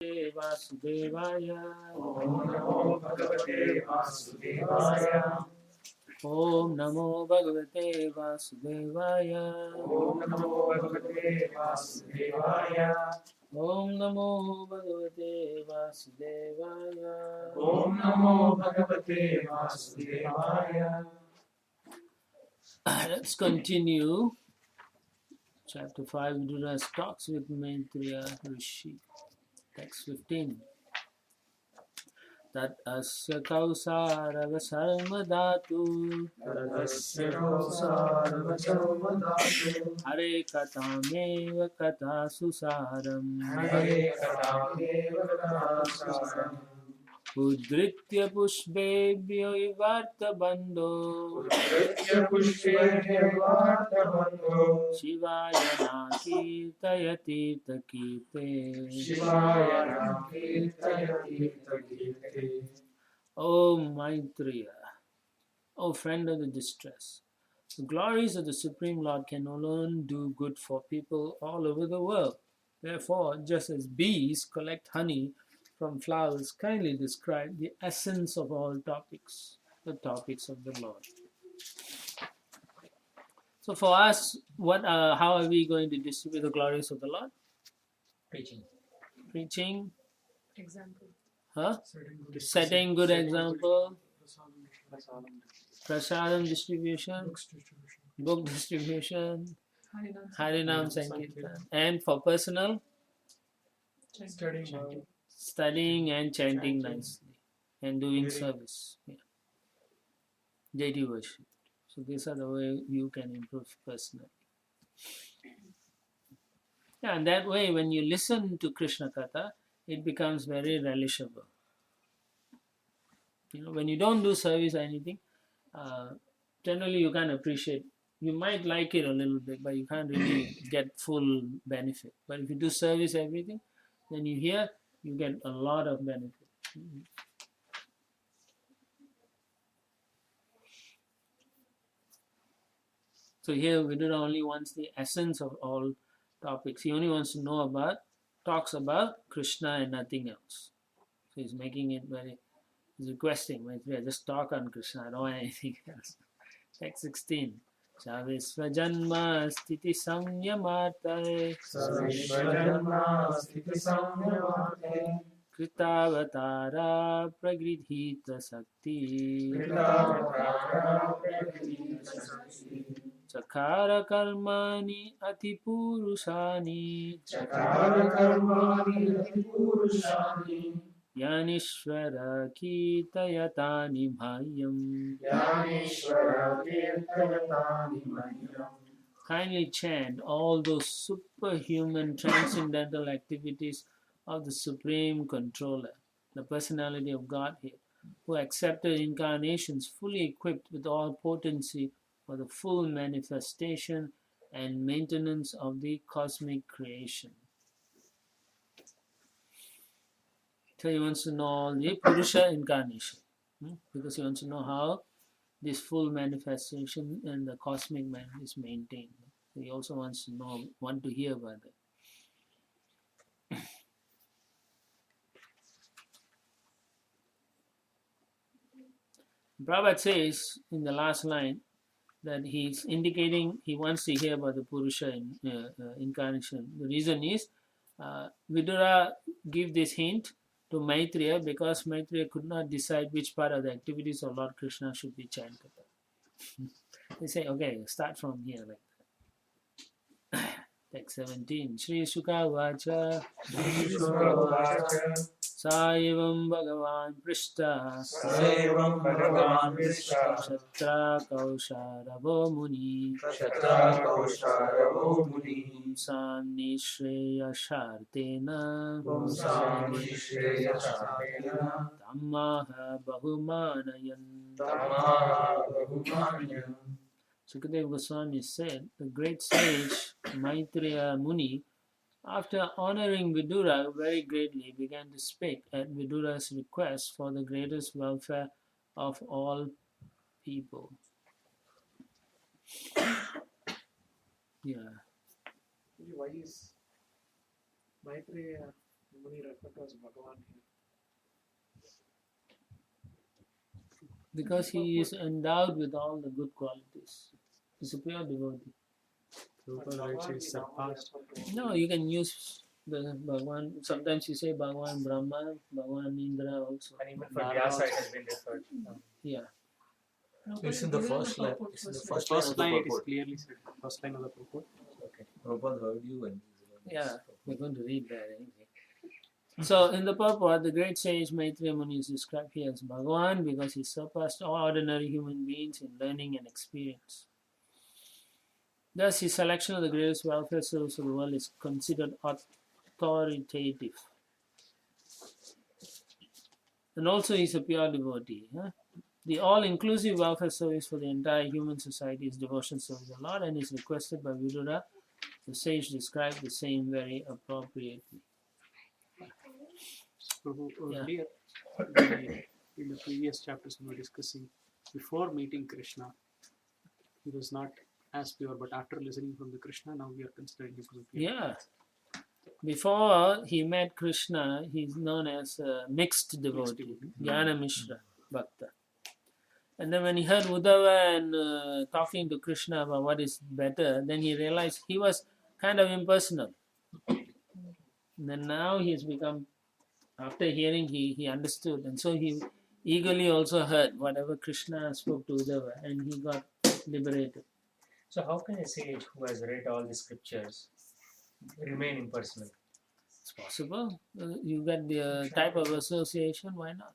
Vasudevaya. Om Namo Bhagavate Vasudevaya. Om Namo Bhagavate Vasudevaya. Om Namo Bhagavate Vasudevaya. Om Namo Bhagavate Vasudevaya. Om Namo Bhagavate Vasudevaya. Let's continue. Chapter 5, Vidura talks with Maitreya Rishi. Text 15. Tat asya kausarava sarmadhatu Tadasya Kausarvacharmadhatu. Hare katameva katasasaram Hare Katameva Katasaram. Udritya pushpebhyo vivarta bandho Udritya Pushpebhyo Vartabandho. Shivaya nakirtayati takirte Shivaya Nakirtayati Takirte. O Maitreya, O friend of the distressed, the glories of the Supreme Lord can alone do good for people all over the world. Therefore, just as bees collect honey from flowers, kindly describe the essence of all topics, the topics of the Lord. So for us, how are we going to distribute the glories of the Lord? Preaching. Preaching, Example. setting good example, prasadam distribution, book distribution, Harinam Sankirtan, and for personal, studying and chanting nicely, and doing service, deity worship. So these are the way you can improve personally. Yeah, and that way when you listen to Krishna Katha, it becomes very relishable. When you don't do service or anything, generally you can't appreciate. You might like it a little bit, but you can't really get full benefit. But if you do service everything, then you hear, you get a lot of benefit. So here Vidura only wants the essence of all topics. He only wants to know talks about Krishna and nothing else. So he's making it he's requesting, just talk on Krishna, I don't want anything else. Text 16. Savisvajanma sthiti samyamartare Sarveshwajanma Sthiti Samyavate. Kritavatara pragridhita sakti Kritavatara Prakriti Sakti. Chakara karmani atipurushani Chakara Karmani Purushani. Yanishvara Kitayatani Bhayyam. Yanishvara Kirtayatani Mayam. Kindly chant all those superhuman transcendental activities of the Supreme Controller, the Personality of Godhead, who accepted incarnations fully equipped with all potency for the full manifestation and maintenance of the cosmic creation. So he wants to know the Purusha incarnation, because he wants to know how this full manifestation and the cosmic man is maintained. So he also wants to hear about that. Prabhupada says in the last line that he's indicating he wants to hear about the Purusha incarnation. The reason is Vidura gave this hint to Maitreya because Maitreya could not decide which part of the activities of Lord Krishna should be chanted. They say, okay, start from here like that. Text 17. Shri Shuka Vacha Saivam Bhagavan Prishta Saivam Bhagavan Vishta. Shatra Kausharavo Muni Shatra Kausharavo Muni. Pumsani Shreya Shartena Pumsani Shreya Shartena. Tammaha Bahumanayan. Tamaha Bahumanyam. Sukadeva Goswami said, the great sage Maitreya Muni, after honoring Vidura very greatly, began to speak at Vidura's request for the greatest welfare of all people. Yeah. Why is Maitreya Muni referred to was Bhagavan here? Because he is endowed with all the good qualities. He's a pure devotee. Prabhupada writes he surpassed. No, you can use the Bhagwan. Sometimes you say Bhagwan Brahma, Bhagwan Indra also. And even for Vyasa it has been referred. Yeah. It's in the first line. It's in the first line of First the line it is purport. clearly said. First line of the purport. Okay. Prabhupada heard you and Yeah, we're going to read that anyway. So, in the purport, the great sage Maitreya Muni is described here as Bhagavan because he surpassed all ordinary human beings in learning and experience. Thus, his selection of the greatest welfare service of the world is considered authoritative. And also, he's a pure devotee. Huh? The all-inclusive welfare service for the entire human society is devotion service to the Lord and is requested by Vidura. The sage described the same very appropriately. Prabhu, Yeah. earlier in the previous chapters we were discussing, before meeting Krishna, he was not as pure, but after listening from the Krishna, now we are considering him as pure. Yeah. Before he met Krishna, he's known as a mixed devotee, Jnana Mishra Bhakta. And then when he heard Uddhava and talking to Krishna about what is better, then he realized he was kind of impersonal. And then now he's become, after hearing, he understood. And so he eagerly also heard whatever Krishna spoke to Uddhava and he got liberated. So how can a sage who has read all the scriptures remain impersonal? It's possible. You get the type of association, why not?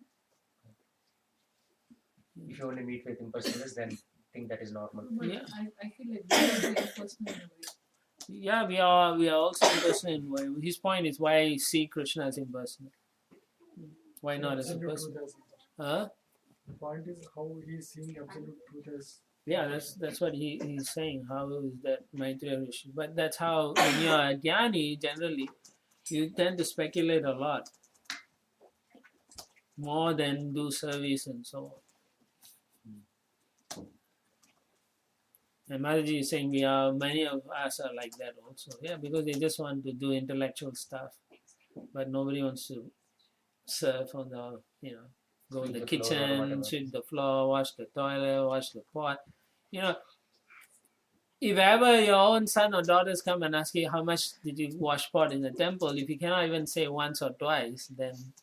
If you only meet with impersonalists, then think that is normal. But Yeah. I feel like we are very personal in a way. Yeah, we are also impersonal in way. His point is why see Krishna as impersonal? Why not as a Absolute person? truth as- Huh? The point is how he is seeing absolute truth as. Yeah, that's what he's saying. How is that Maitreya Rishi? But that's how when you are a jnani, generally, you tend to speculate a lot. More than do service and so on. And Mataji is saying many of us are like that also. Yeah, because they just want to do intellectual stuff. But nobody wants to serve on the, go in Sweep the the floor or kitchen, whatever. sweep the floor, wash the toilet, wash the pot. If ever your own son or daughters come and ask you how much did you wash pot in the temple, if you cannot even say once or twice, then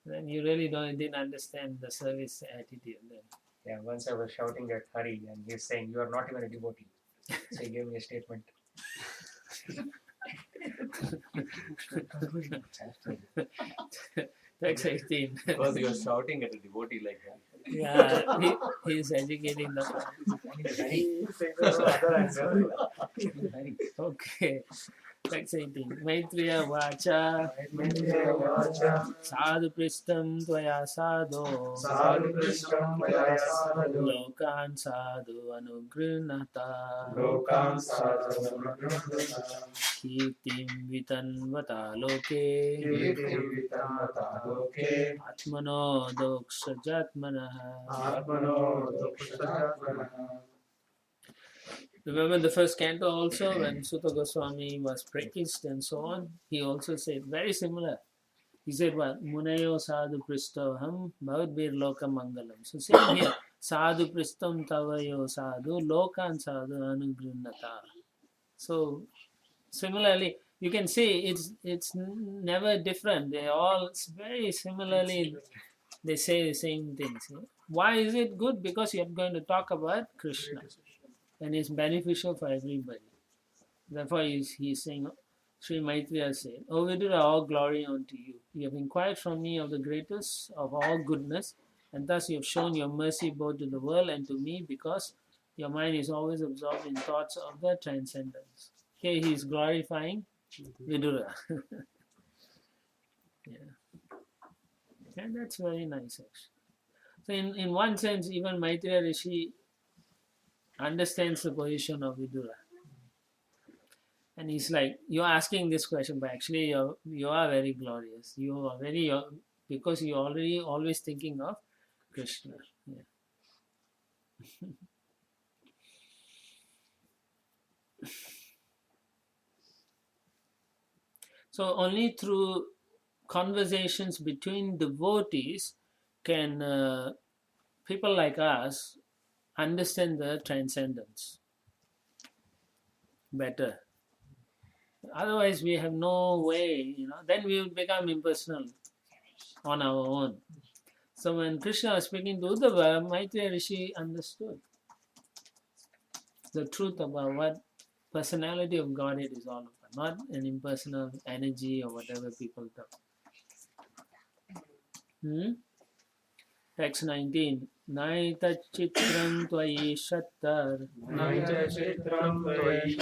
then you really didn't understand the service attitude then. Yeah, once I was shouting at Hari and he's saying, you are not even a devotee. So he gave me a statement. Text 18. because you are shouting at a devotee like that. Yeah, he is educating the Okay. Text 18. Maitreya Vacha Sadhu Pristam Tvaya Sadho Sadhu Krishtam Vaya Sadhu Lokan Sadhu Anugrinata Lokan Sadhu Anugrinata Kirtim Vitanvata Loke Kirtim Vitamata Loke Atmano Doksha Jatmanaha. Atmano Dokshajatmanaha. Remember the first canto also when Sutta Goswami was practiced and so on, he also said very similar. He said what? Munayo sadhu pristoham bhavadbir loka mangalam. So same here. Sadhu pristam tavayo sadhu lokan sadhu anugrinata. So similarly, you can see it's never different. They all very similarly they say the same things. Why is it good? Because you're going to talk about Krishna. And it's beneficial for everybody. Therefore, he's saying, Sri Maitreya said, O Vidura, all glory unto you. You have inquired from me of the greatest of all goodness, and thus you have shown your mercy both to the world and to me, because your mind is always absorbed in thoughts of the transcendence. Here he is glorifying Vidura. Yeah. And that's very nice, actually. So in one sense, even Maitreya Rishi understands the position of Vidura. And he's like, you're asking this question, but actually you are very glorious. You are very, because you're already always thinking of Krishna. Yeah. So only through conversations between devotees can people like us understand the transcendence better. Otherwise, we have no way, then we will become impersonal on our own. So when Krishna was speaking to Uddhava, Maitreya Rishi understood the truth about what personality of Godhead is all about, not an impersonal energy or whatever people talk. Text 19. Naita chitram tvayi shattar Chitram Tvayi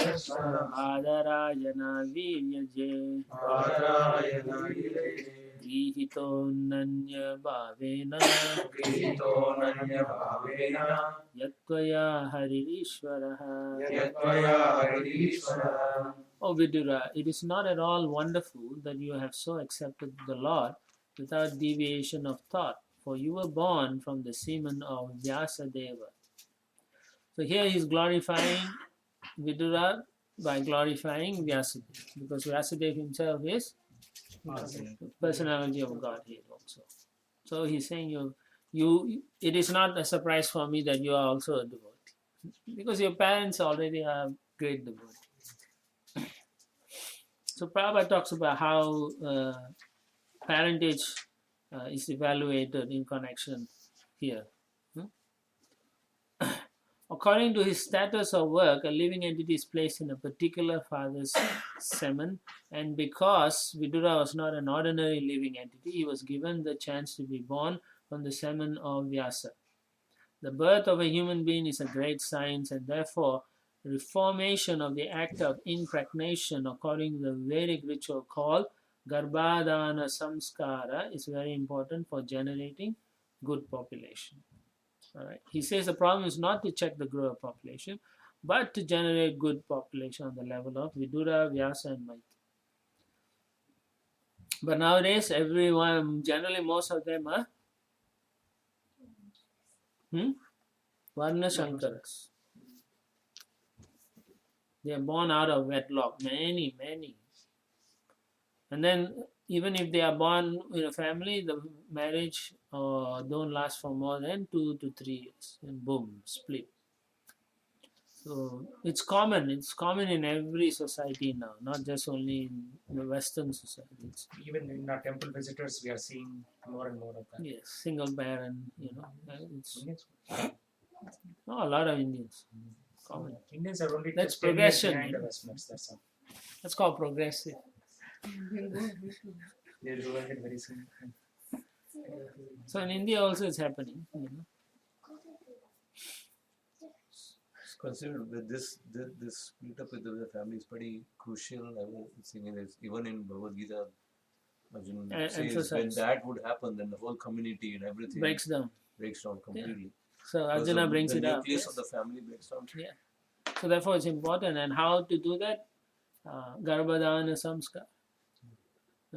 Adarayana viryaje Adarayana Ihito nanya bhavena Krito Nanya Bhavena Yatvaya haririshvaraha. Yatvaya Haririshvara. Oh Vidura, it is not at all wonderful that you have so accepted the Lord without deviation of thought, for you were born from the semen of Vyasadeva. So here he is glorifying Vidura by glorifying Vyasadeva, because Vyasadeva himself is the personality of Godhead also. So he's saying it is not a surprise for me that you are also a devotee, because your parents already are great devotees. So Prabhupada talks about how parentage is evaluated in connection here. According to his status of work, a living entity is placed in a particular father's semen, and because Vidura was not an ordinary living entity, he was given the chance to be born from the semen of Vyasa. The birth of a human being is a great science, and therefore reformation of the act of impregnation according to the Vedic ritual called Garbhadana Samskara is very important for generating good population. All right. He says the problem is not to check the grower population, but to generate good population on the level of Vidura, Vyasa, and Maitreya. But nowadays, everyone, generally most of them are Varna Shankaras. They are born out of wedlock, many. And then even if they are born in a family, the marriage don't last for more than 2 to 3 years, and boom, split. So it's common in every society now, not just only in the Western societies. Even in our temple visitors, we are seeing more and more of that. Yes, single parent, it's Indians, a lot of Indians. Common. Indians are only That's 10 years progression, behind you the know. Westerners. That's all. That's called progressive. We'll go every 2 They'll do it very soon. So in India also it's happening. Considered with this split up with the family is pretty crucial. I was thinking this even in Bhagavad Gita, Arjun says when Emphasize. that would happen, then the whole community and everything Breaks down. completely. So Because Arjuna brings the it up. nucleus Yes. of the family breaks down. So therefore it's important. And how to do that? Garbhadana Samskar.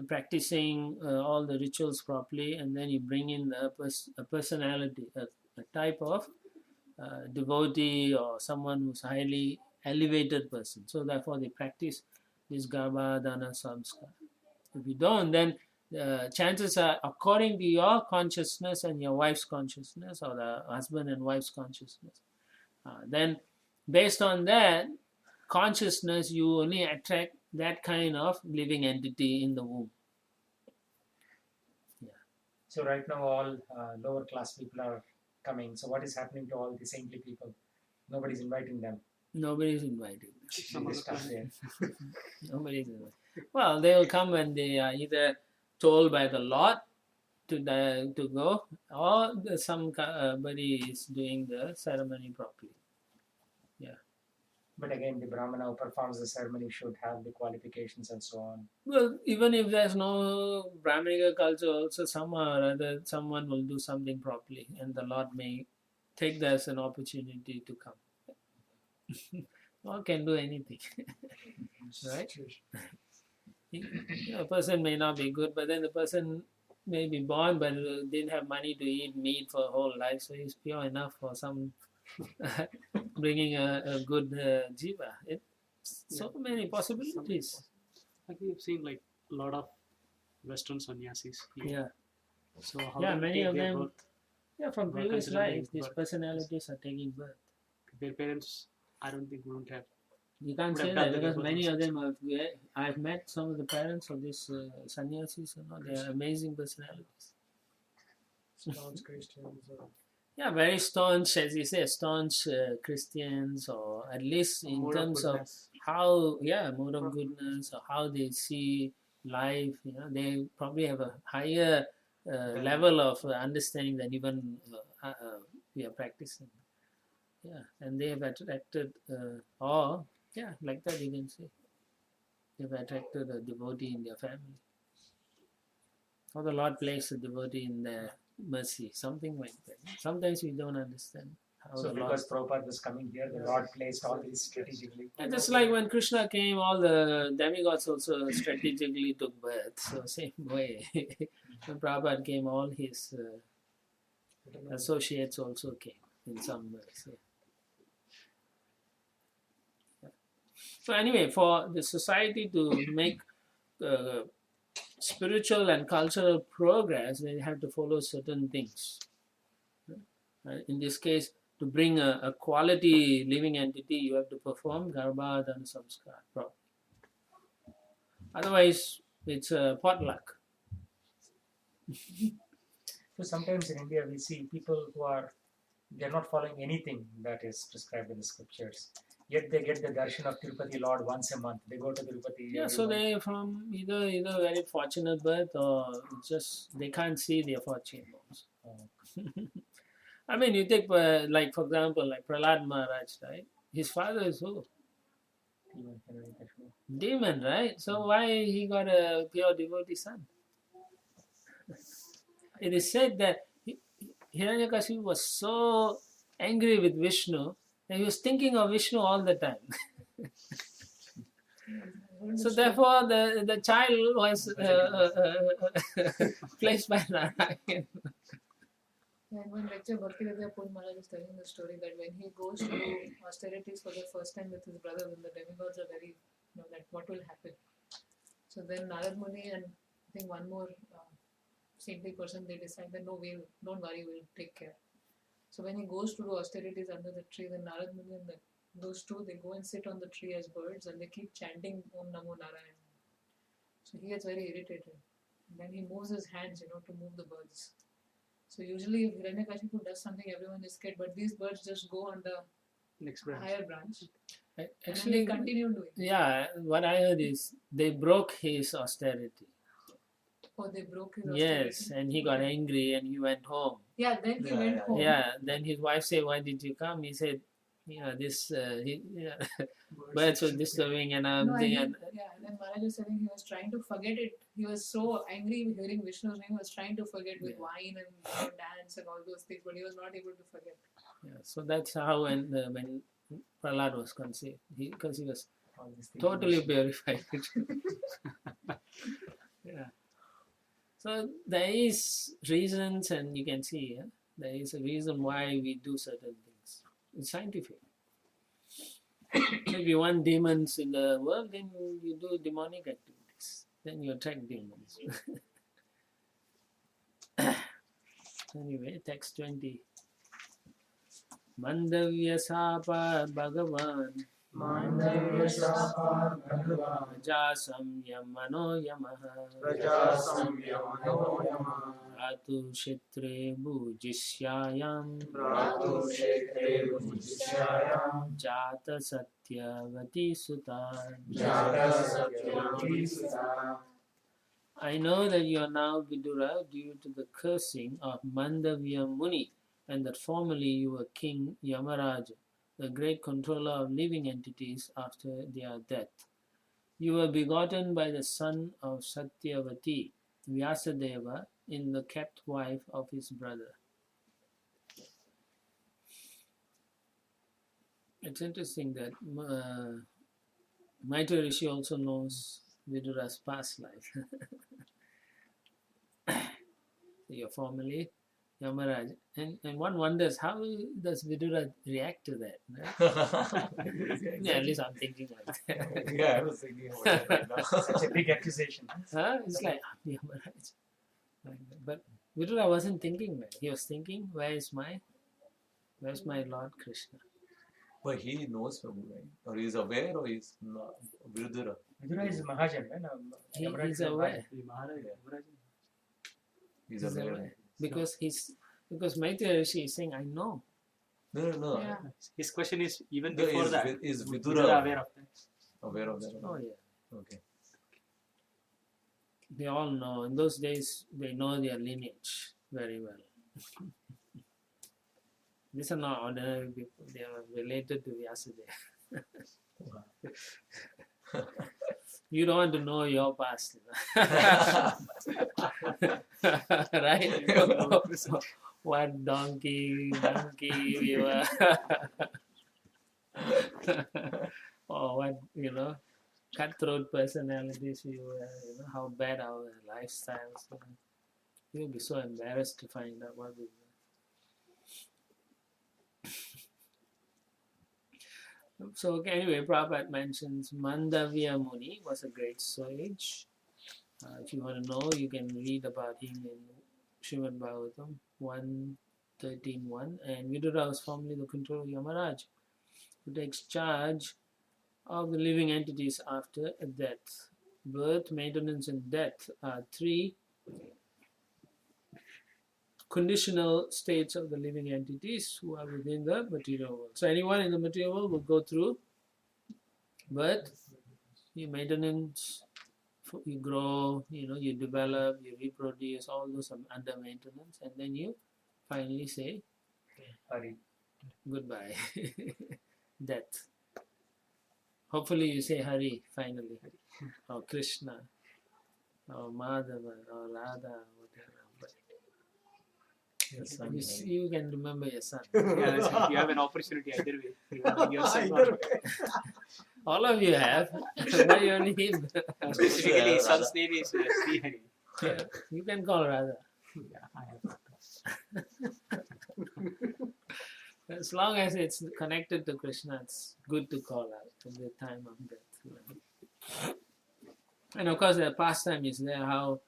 Practicing all the rituals properly, and then you bring in a personality, a type of devotee or someone who's highly elevated person. So therefore they practice this Garbhadana Samskar. If you don't, then chances are, according to your consciousness and your wife's consciousness, or the husband and wife's consciousness, then based on that consciousness, you only attract that kind of living entity in the womb. So right now all lower class people are coming. So what is happening to all the saintly people? Nobody's inviting them. Nobody is invited. Some They other start planet. there. Nobody is invited. Well, they will come when they are either told by the Lord to go, or somebody is doing the ceremony properly. But again, the Brahmana who performs the ceremony should have the qualifications and so on. Well, even if there's no Brahminical culture, also somehow or other someone will do something properly, and the Lord may take that as an opportunity to come. Lord can do anything, right? A person may not be good, but then the person may be born but didn't have money to eat meat for a whole life, so he's pure enough for some bringing a good jiva. So many possibilities. Like we've seen, like lot of Western sannyasis here. Yeah, So how yeah, do they many take of their them. birth? Yeah, from Were previous considered life, like these birth. personalities are taking birth. Their parents, I don't think, wouldn't have. You can't Would have say done that the because labor many of themselves. them have. I've met some of the parents of these sannyasis. You know, they are amazing personalities. staunch Christians. Yeah, very staunch, as you say, staunch Christians, or at least in Mode of terms of goodness. how, yeah, mode of goodness, or how they see life. You know, they probably have a higher level of understanding than even we are practicing. Yeah, and they have attracted, or yeah, like that you can say, they've attracted a devotee in their family. Or the Lord placed a devotee in their mercy, something like that. Sometimes we don't understand how So the Lord. because Prabhupada was coming here, the Lord placed all these strategically. Yeah, just like when Krishna came, all the demigods also strategically took birth. So same way, when Prabhupada came, all his associates also came in some ways. Yeah. So anyway, for the society to make uh, spiritual and cultural progress, they have to follow certain things. In this case, to bring a quality living entity, you have to perform Garbhadhana Samskar properly. Otherwise, it's a potluck. So sometimes in India we see people who they're not following anything that is prescribed in the scriptures. Yet they get the darshan of Tirupati Lord once a month. They go to Tirupati. Yeah, every so month. they from either very fortunate birth or just they can't see their fortune also. I mean, you take like for example, like Prahlad Maharaj, right? His father is who? Even Hiranyakashipu. Demon, right? So why he got a pure devotee son? It is said that Hiranyakashipu was so angry with Vishnu that he was thinking of Vishnu all the time. So therefore, the child was placed by Narayan. Yeah, in one lecture, Bhaktivedanta Puri Maharaj is telling the story that when he goes to do austerities for the first time with his brother, then the demigods are very, that what will happen. So then Narad Muni and I think one more saintly person, they decide that no, don't worry, we'll take care. So when he goes to do austerities under the tree, then Narad Muni and those two, they go and sit on the tree as birds and they keep chanting Om Namo Narayan. So he gets very irritated. And then he moves his hands, to move the birds. So usually if Hiranyakashipu does something, everyone is scared, but these birds just go on the Next branch. higher branch. And then Actually, they continue doing it. yeah, what I heard is they broke his austerity. Or they broke his austerity. Yes, and he got angry and he went home. Yeah, then he went home. Yeah, then his wife said, "Why did you come?" He said, this birds were disturbing and No, everything." and then Maharaj was saying he was trying to forget it. He was so angry hearing Vishnu's name, he was trying to forget with wine and dance and all those things, but he was not able to forget. Yeah, so that's how when Prahlad was conceived, because he was All these things. totally purified. Yeah. So there is reasons, and you can see there is a reason why we do certain things. It's scientific. If you want demons in the world, then you do demonic activities. Then you attract demons. Anyway, text 20. Mandavya Sapa Bhagavan Mandavyasapat Bhagavan Raja Samyamano Yamaha Raja Samyamano Yama Atu Kshetre Bhujishyayam Ratu Kshetre Bhujishyayam Jata Satyavati Sutta. Jata Satyavati Sutta. I know that you are now Vidura due to the cursing of Mandavya Muni, and that formerly you were King Yamaraja, the great controller of living entities after their death. You were begotten by the son of Satyavati, Vyasadeva, in the kept wife of his brother. It's interesting that Maitreya Rishi also knows Vidura's past life. Your formerly Yamaraj. And one wonders how does Vidura react to that? Right? Yeah, at least I'm thinking like that. Yeah, I was thinking about that right now. Such a big accusation. Huh? It's like Yamaraj. But Vidura wasn't thinking that. He was thinking, where's my Lord Krishna? But he knows Prabhu, right? Or he's aware, or he's not. Virudura. Vidura is Mahajan, right? Yamaraj He's is aware. Mahajan. The Maharaj, He's He's aware. aware. Because Maitreya Rishi is saying, I know. No. Yeah. His question is even No, before that. is Vidura Vidura aware of that? aware of that? Oh yeah. Okay. They all know. In those days, they know their lineage very well. These are not ordinary people. They are related to Vyasadeva. You don't want to know your past, right? What donkey we were, or what cutthroat personalities we were. How bad our lifestyles were. You'll be so embarrassed to find out what we were. So anyway, Prabhupada mentions Mandavya Muni was a great sage. If you want to know, you can read about him in Srimad Bhagavatam 1.13.1. And Vidura was formerly the controller of Yamaraj, who takes charge of the living entities after death. Birth, maintenance, and death are three conditional states of the living entities who are within the material world. So anyone in the material world will go through birth, your maintenance, you grow, you develop, you reproduce, all those are under maintenance, and then you finally say Hari. goodbye. Death. Hopefully you say Hari finally, or Krishna, or Madhava, or Radha, whatever. Yes, son, You can remember your son. Yeah, that's it. You have an opportunity either way. Remembering your son. All of you have. Why only him? Specifically, his son's name is Sri Hari. Yeah, you can call Radha. Yeah, I have. As long as it's connected to Krishna, it's good to call out at the time of death. And of course, the pastime is there how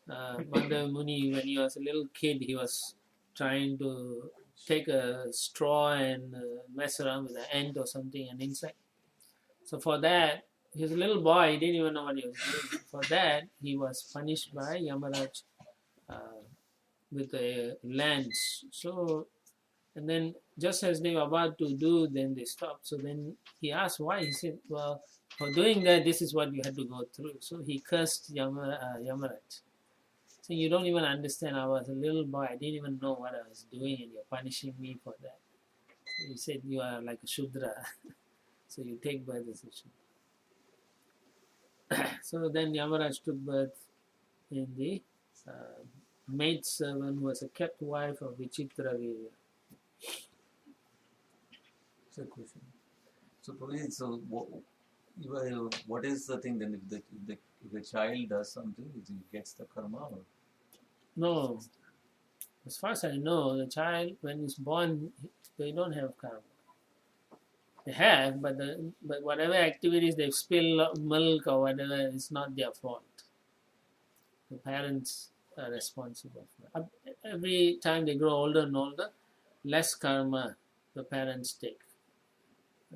Mandava Muni, when he was a little kid, he was trying to take a straw and mess around with an ant or something, an insect. So for that, he was a little boy, he didn't even know what he was doing. For that, he was punished by Yamaraj with a lance. So, and then just as they were about to do, then they stopped. So then he asked why. He said, well, for doing that, this is what you had to go through. So he cursed Yamaraj. So you don't even understand. I was a little boy. I didn't even know what I was doing, and you're punishing me for that. So he said, you are like a Shudra. So you take birth as a Shudra. So then Yamaraj took birth in the maid servant who was a kept wife of Vichitra Virya. It's a question. So, probably, what is the thing then? If the child does something, he gets the karma? Or? No. As far as I know, the child, when he's born, they don't have karma. They have, but whatever activities they spill milk or whatever, it's not their fault. The parents are responsible for it. Every time they grow older and older, less karma the parents take.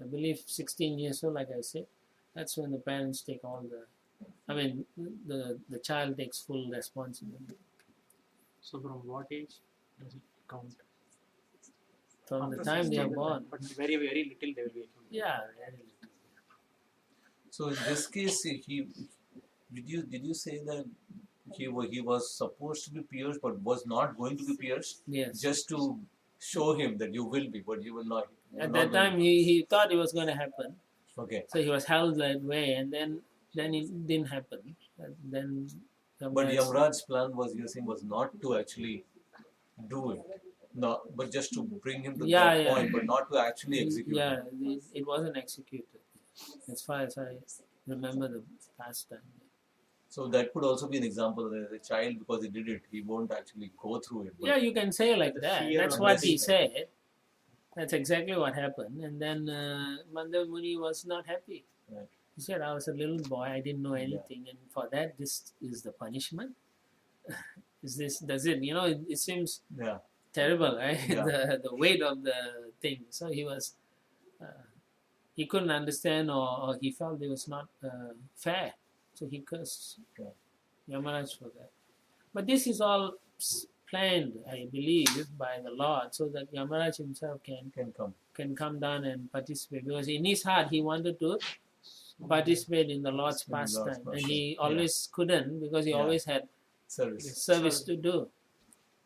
I believe 16 years old, like I said, that's when the parents take all the child takes full responsibility. So from what age does it count? From After the time they are 16, born. But very, very little they will be accounted. Yeah, very little. So in this case, did you say that he was supposed to be pierced but was not going to be pierced? Yes. Just to show him that you will be, but you will not. At that time, he thought it was going to happen. Okay. So he was held that way, and then it didn't happen. Then But Yamaraj's plan was, you're saying, was not to actually do it. No, but just to bring him to that point, but not to actually execute Yeah, it. it wasn't executed. As far as I remember the past time. So that could also be an example that the child, because he did it, he won't actually go through it. But Yeah, you can say like The that. fear That's of what he missing said. That's exactly what happened. And then Mandal Muni was not happy. Right. He said, I was a little boy, I didn't know Yeah. anything, and for that, this is the punishment. Does it, it seems Yeah. terrible, right? Yeah. The weight of the thing. So he couldn't understand, or he felt it was not fair. So he cursed Yeah. Yamaraj for that. But this is all planned, I believe, by the Lord, so that Yamaraj himself can come down and participate. Because in his heart, he wanted to participate in the Lord's In the Lord's pastime, and pastime, he yeah. always couldn't, because he Yeah. always had Service. service to do.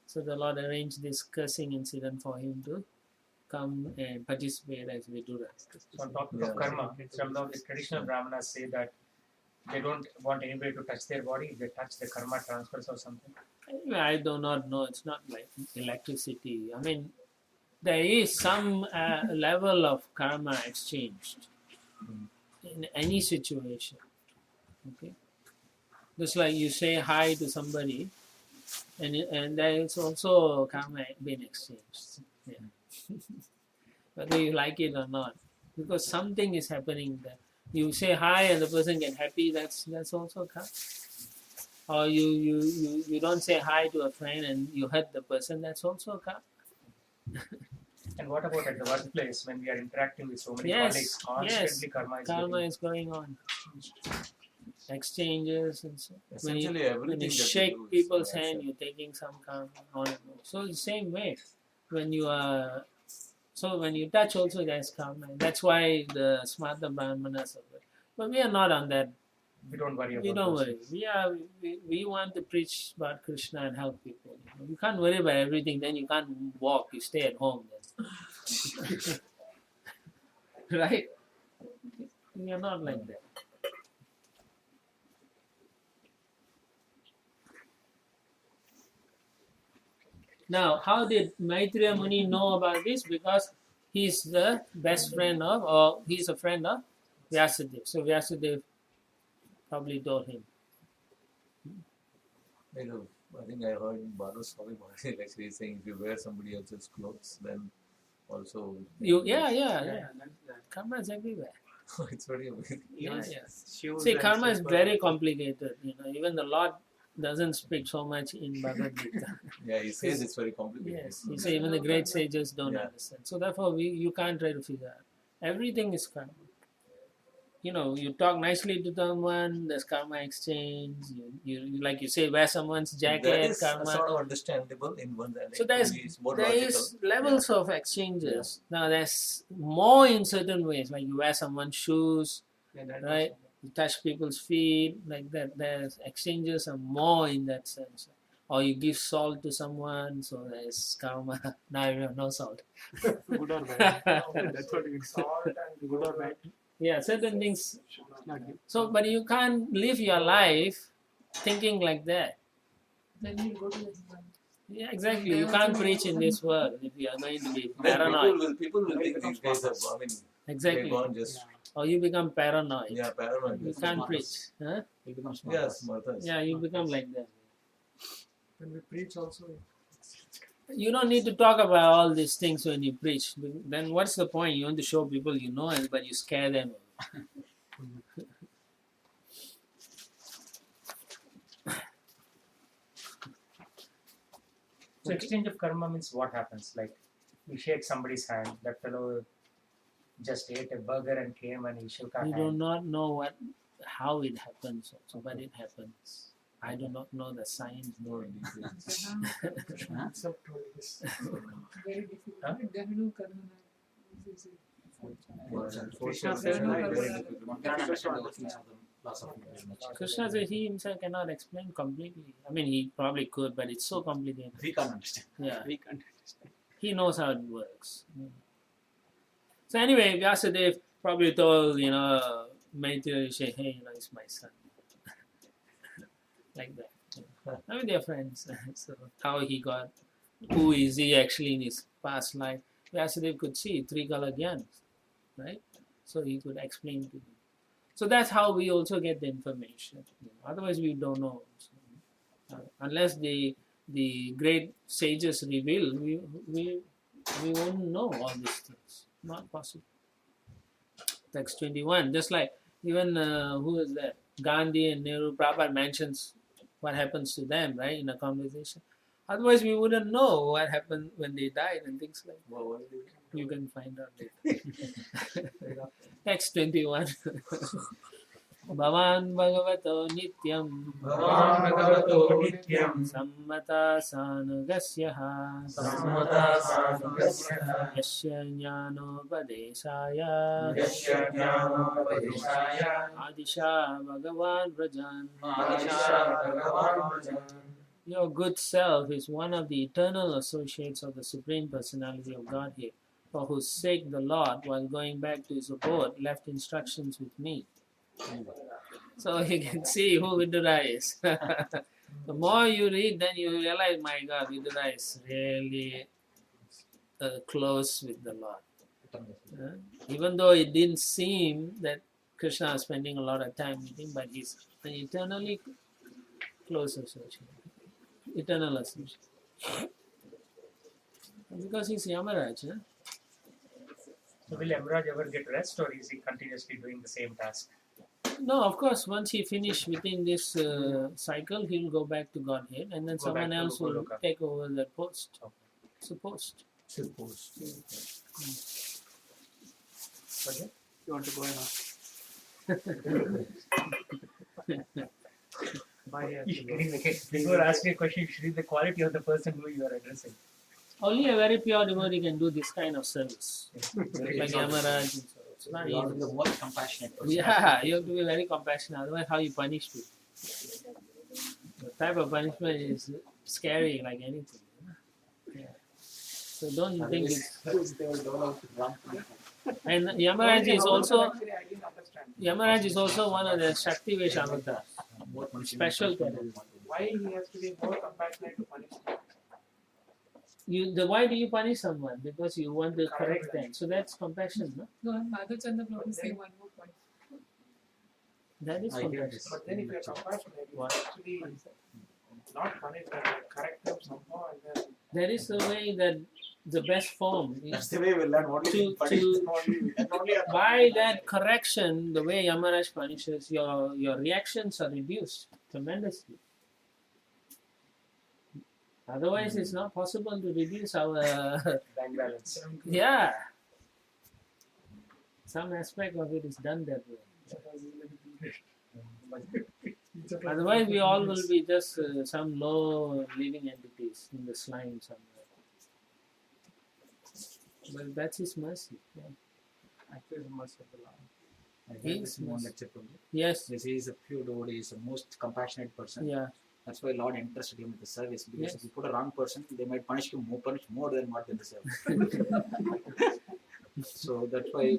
So the Lord arranged this cursing incident for him to come and participate as Vidura. So on topic Yeah. of karma, some of the traditional Brahmanas say that they don't want anybody to touch their body. If they touch, the karma transfers or something. Anyway, I do not know. It's not like electricity. I mean, there is some level of karma exchanged in any situation. Okay, just like you say hi to somebody, and there is also karma being exchanged. Yeah. Whether you like it or not, because something is happening there. You say hi and the person get happy. That's also karma. Or you don't say hi to a friend and you hurt the person. That's also karma. And what about at the workplace when we are interacting with so many Yes, colleagues? Constantly karma is Karma getting- is going on. Exchanges and so. Essentially, everything When you that shake we do is people's for hand, ourselves. you're taking some karma on and on. So the same way, when you are, so when you touch also there's karma. That's why the smarta brahmanas are good. But we are not on that. We don't worry about We don't those worry. things. We want to preach about Krishna and help people. You can't worry about everything. Then you can't walk. You stay at home. Then. Right? We are not like that. Now, how did Maitreya Muni know about this? Because he's the best friend of, or he's a friend of Vyasadeva. So Vyasadeva probably told him. Like, I think I heard Balu Swami Maharaj actually saying, if you wear somebody else's clothes, then also Yeah. Karma is everywhere. it's very amazing. Yeah. Shoes See, and karma is super- very complicated. Even the Lord doesn't speak so much in Bhagavad Gita. Yeah, he says it's very complicated. Yes, he says even the great sages don't Yeah. understand. So therefore, you can't try to figure out. Everything is karma. You talk nicely to someone, there's karma exchange. You like you say, wear someone's jacket, That is karma. sort of understandable in one like, So there's it's more there logical. is levels of exchanges. Now there's more in certain ways, like you wear someone's shoes, Yeah, that right? You touch people's feet, like that. There's exchanges are more in that sense. Or you give salt to someone, so there's karma. Now you have no salt. also good or bad. That's what you Salt and good or bad. Yeah, certain things. Not good. So, but you can't live your life thinking like that. Then you go to the exam. Yeah, exactly. You can't preach in this world if you are going to be Then paranoid. people will think these guys have, I mean, they're Exactly. gone just, Or you become paranoid. yeah, paranoid. You can't preach. Huh? He becomes Yeah, smartas. Yeah, you become like that. when we preach also, You don't need to talk about all these things when you preach. Then what's the point? You want to show people you know, but you scare them. So exchange of karma means what happens? Like we shake somebody's hand. That fellow just ate a burger and came and he shook our We hand. do not know how it happens, also, but it happens. I do not know the science. No details. except all this. Very difficult. Huh? Gahanu Karna. This is it. Krishna Social said, very right, difficult. One cannot understand the workings of the laws of nature. Krishna says he himself cannot explain completely. I mean, he probably could, but it's so complicated. We can't understand. Yeah, We can't understand. he knows how it works. So anyway, Vyasadeva probably told, Maitreya, hey, it's my son. Like that. I mean, they're friends. So how he got, who is he actually in his past life? Vyasadeva could see three color jnans, right? So he could explain to him. So that's how we also get the information. Otherwise, we don't know. Unless the great sages reveal, we won't know all these things. Not possible. Text 21. Just like even who is that? Gandhi and Nehru, Prabhupada mentions what happens to them, right, in a conversation. Otherwise, we wouldn't know what happened when they died and things like that. You can find out later. Text 21. Bhavan Bhagavato Nityam Bhavan Bhagavato Nityam Sammata Sanugasyaha Sammata Sanugasyaha Yasya Jnanopadesaya Yasya Jnanopadesaya Adisha Bhagavan Vrajan. Adisha Bhagavan Vrajan. Your good self is one of the eternal associates of the Supreme Personality of Godhead, for whose sake the Lord, while going back to his abode, left instructions with me. So you can see who Vidura is. The more you read, then you realize, my God, Vidura is really close with the Lord. Even though it didn't seem that Krishna is spending a lot of time with him, but he's an eternally close associate. Eternal associate. Because he's Yamaraj. Huh? So will Yamaraj ever get rest, or is he continuously doing the same task? No, of course, once he finishes within this cycle, he'll go back to Godhead, and then Go someone back to else will Goloka. take over that post. Okay. It's a post. Okay. You want to go and ask? Before asking a question, you should read the quality of the person who you are addressing. Only a very pure devotee can do this kind of service. Like Yamaraj and so. It's not You are the easy. most compassionate person. Yeah, you have to be very compassionate. Otherwise, how you punish people? The type of punishment is scary, like anything. Yeah. So don't think it's. They will develop wrong thinking. And Yamaraj is also one of the Shakti Vesh avatars. More punishment Special person talent. will want to do. Why he has to be more compassionate to punish them? Why do you punish someone? Because you want to correct them. So that's compassion, no? No, Madhachandra Prabhu say one more point. That is I hear compassion. this. But then if you are compassionate, you What? actually not punish them, correct them somehow, and then That is the way that the best form That's is the way we learn what to, is to by that correction, the way Yamaraj punishes, your reactions are reduced tremendously. Otherwise, it's not possible to reduce our Bank balance. yeah. Some aspect of it is done that way. Otherwise, we all will be just some low living entities in the slime somewhere. But that's His mercy. Yeah. actually the mercy of the Lord. I heard Yes, this in one yes. lecture from you. Yes. This is a pure devotee, he is the most compassionate person. Yeah. That's why Lord entrusted him with the service. Because Yes. if you put a wrong person, they might punish more than what they deserve. So that's why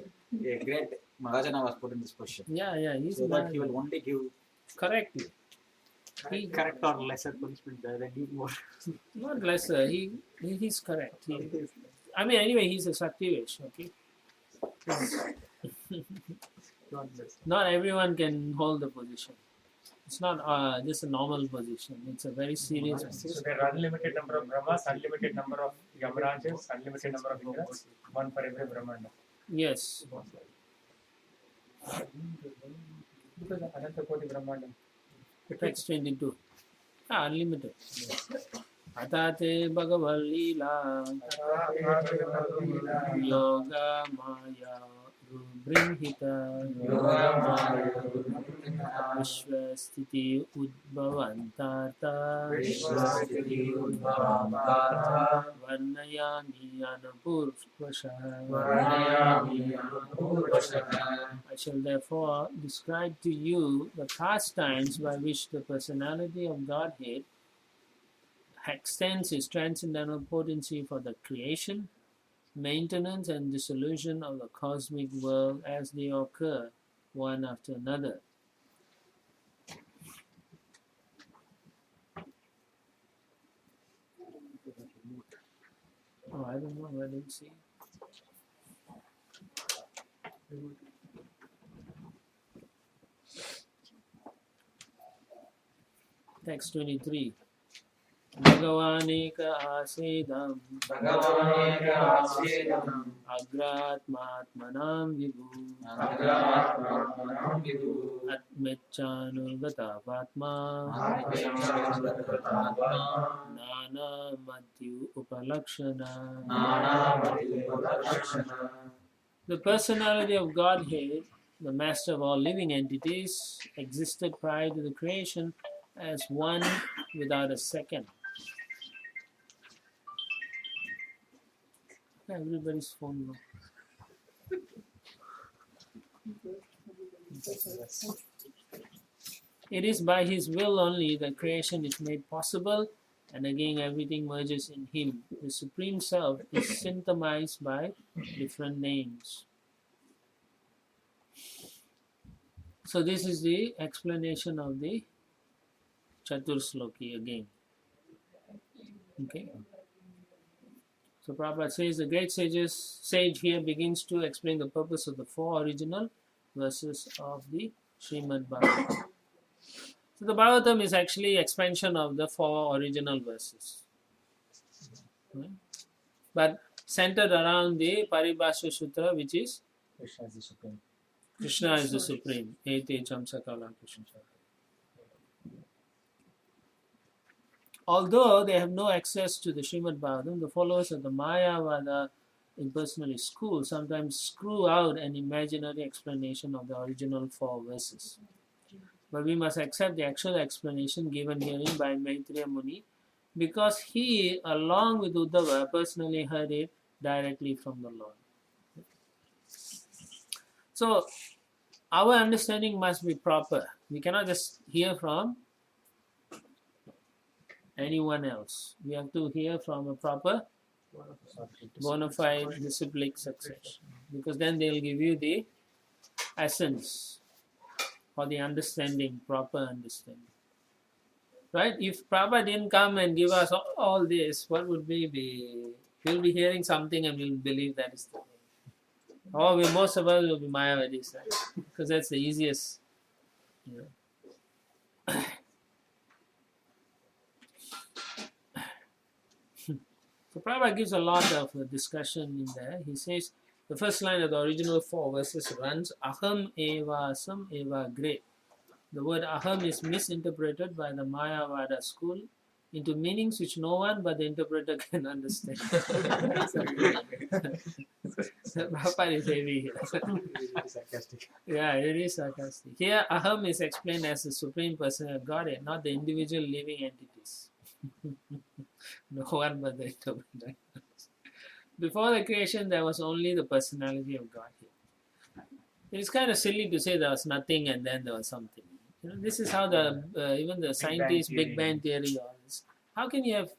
a great Mahajana was put in this position. Yeah. He's So that he will only give correct you. He Correct or lesser punishment than you more. not lesser. He's correct. I mean, anyway, he's a Saktivesh. Okay. God bless. Not everyone can hold the position. It's not just a normal position. It's a very serious position. So there are unlimited number of Brahmas, unlimited number of Yamarajas, unlimited number of Indras, one for every Brahmanda. Yes. Because Ananta Koti Brahmanda. Text 22. Unlimited. Atate Bhagavat Leela Yoga Maya Rubrinhita Vishwasthiti Udbhavantata Varnayami Anupurvasha. I shall therefore describe to you the pastimes by which the personality of Godhead extends his transcendental potency for the creation, maintenance, and dissolution of the cosmic world as they occur one after another. Oh, I don't know, I didn't see. Text 23. Bhagavaneka asedam agratmatmanam vibhu atmechanu vatma nana madhyu upalakshana. The personality of Godhead, the master of all living entities, existed prior to the creation as one without a second. Everybody's phone now. It is by his will only that creation is made possible, and again everything merges in him. The Supreme Self is symptomized by different names. So this is the explanation of the Chatursloki again. Okay. So Prabhupada says the great sage here begins to explain the purpose of the 4 original verses of the Srimad Bhagavatam. So the Bhagavatam is actually expansion of the 4 original verses. Right? But centered around the Paribhasha Sutra, which is Krishna is the supreme. Krishna is the supreme. Ete Chamsakala Krishna. Although they have no access to the Srimad Bhagavatam, the followers of the Mayavada impersonalist school sometimes screw out an imaginary explanation of the original 4 verses. But we must accept the actual explanation given herein by Maitreya Muni, because he, along with Uddhava, personally heard it directly from the Lord. So, our understanding must be proper. We cannot just hear from anyone else. We have to hear from a proper, bona fide disciplic succession, because then they'll give you the essence or the understanding, proper understanding. Right? If Prabhupada didn't come and give us all this, what would we be? We'll be hearing something and we'll believe that is the way. Or most of us will be Mayavadis, right? Because that's the easiest. You know. So Prabhupada gives a lot of discussion in there. He says, the first line of the original 4 verses runs, Aham eva sam eva gre. The word Aham is misinterpreted by the Mayavada school into meanings which no one but the interpreter can understand. Prabhupada is heavy here. Sarcastic. Yeah, it is sarcastic. Here, Aham is explained as the Supreme Person of Godhead, not the individual living entities. No one but the interpreter. Before the creation, there was only the personality of Godhead. It is kind of silly to say there was nothing and then there was something. You know, this is how the even the scientists, Big Bang theory, all this. How can you have,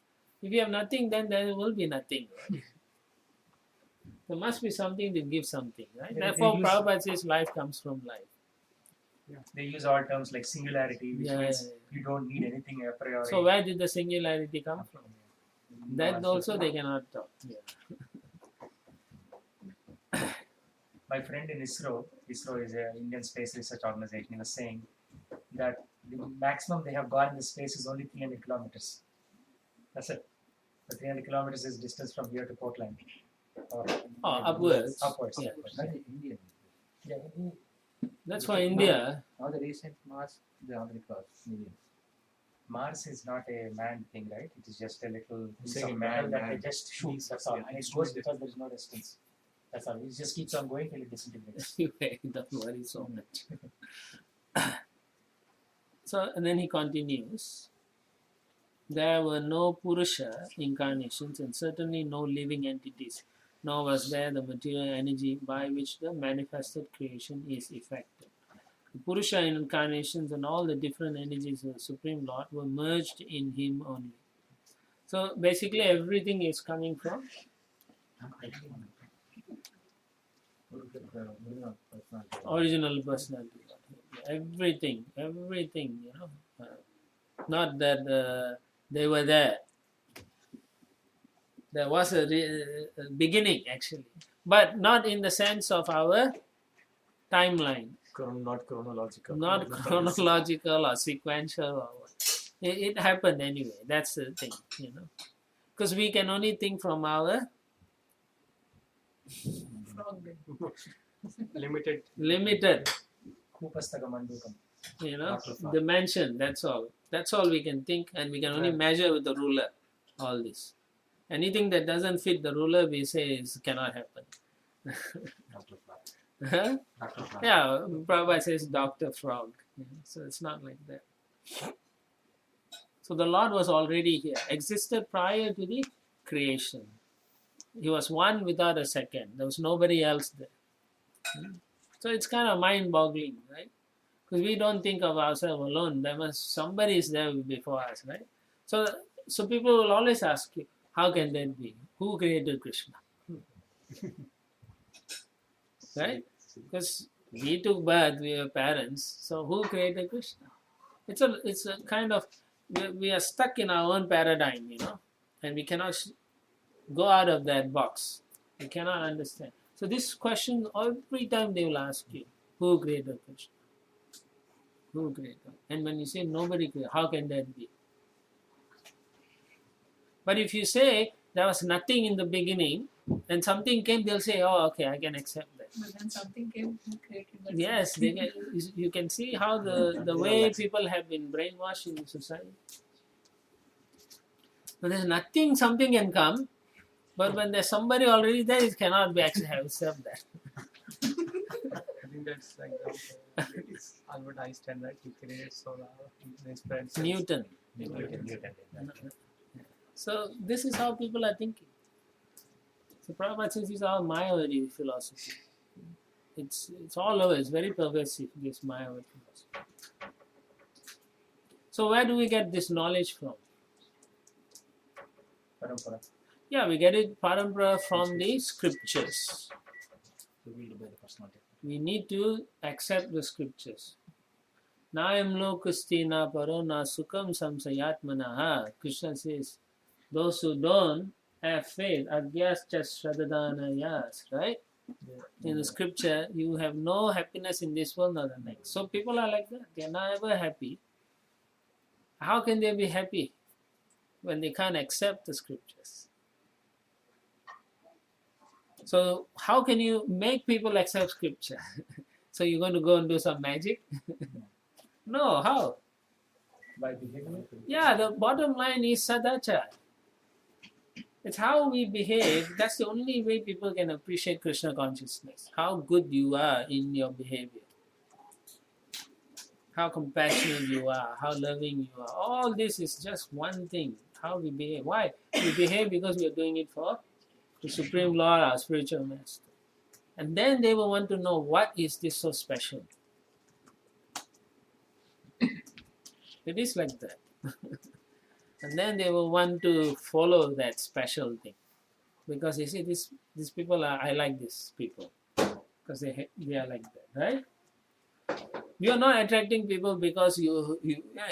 if you have nothing, then there will be nothing. Right? There must be something to give something, right? Yeah, Therefore, they use- Prabhupada says life comes from life. They use all terms like singularity, which Yeah, means yeah, you don't need anything a priori. So where did the singularity come from? That also they cannot talk. Yeah. My friend in ISRO is an Indian Space Research Organization, he was saying that the maximum they have gone in the space is only 300 kilometers. That's it. The 300 kilometers is distance from here to Portland. Or Upwards. Upwards. Yeah. Not Indian. Yeah. That's for India. Now the recent Mars, they already crossed millions. Mars is not a manned thing, right? It is just a little piece Saying of metal that they man. just shoot. Means- That's all. yeah, And it it's goes too because there is no distance. That's all. It just keeps on going till it disintegrates. Anyway, don't worry so much. So, and then he continues. There were no Purusha incarnations and certainly no living entities, nor was there the material energy by which the manifested creation is effected. The Purusha incarnations and all the different energies of the Supreme Lord were merged in him only. So basically everything is coming from original personality. Everything, you know. Not that they were there. There was a beginning actually, but not in the sense of our timeline, Not chronological. not chronological or sequential or what. It happened anyway. That's the thing, because we can only think from our Frog day. Limited. limited, Kupasthagamandukam. Dr. Frog. dimension. That's all we can think, and we can only measure with the ruler. All this, anything that doesn't fit the ruler, we say cannot happen. Dr. Frog. Huh? Dr. Frog. Yeah, Prabhupada says Dr. Frog. So it's not like that. So the Lord was already here, existed prior to the creation. He was one without a second. There was nobody else there. So it's kind of mind-boggling, right? Because we don't think of ourselves alone. Somebody is there before us, right? So people will always ask you, how can that be? Who created Krishna? Right? Because we took birth, we were parents. So who created Krishna? It's a kind of, we are stuck in our own paradigm, and we cannot go out of that box. We cannot understand. So this question, every time they will ask you, who created Krishna? Who created? And when you say nobody created, how can that be? But if you say there was nothing in the beginning and something came, they'll say, oh, okay, I can accept that. But then something came and created that. Yes, you can see how the way people have been brainwashed in society. When there's nothing, something can come, but when there's somebody already there, it cannot be accept that. I think that's like it's Albert Einstein, right? He created solar, he spread Newton. Newton. So this is how people are thinking. So Prabhupada says this is our Mayavadi philosophy. It's all over. It's very pervasive, this Mayavadi philosophy. So where do we get this knowledge from? Parampara. Yeah, we get it parampara from the scriptures. Revealed by the personality. We need to accept the scriptures. Nayam lokastina paro na sukham samsayatmanaha. Krishna says, those who don't have faith, agyas shradhadanayas, right? In the scripture, you have no happiness in this world nor the next. So people are like that. They are never happy. How can they be happy when they can't accept the scriptures? So how can you make people accept scripture? So you're going to go and do some magic? No, how? By behavior. Yeah, the bottom line is sadachar. It's how we behave. That's the only way people can appreciate Krishna consciousness. How good you are in your behavior. How compassionate you are. How loving you are. All this is just one thing. How we behave. Why? We behave because we are doing it for the Supreme Lord, our spiritual master. And then they will want to know, what is this so special? It is like that. And then they will want to follow that special thing. Because you see, these people I like these people. Because they are like that, right? You are not attracting people because you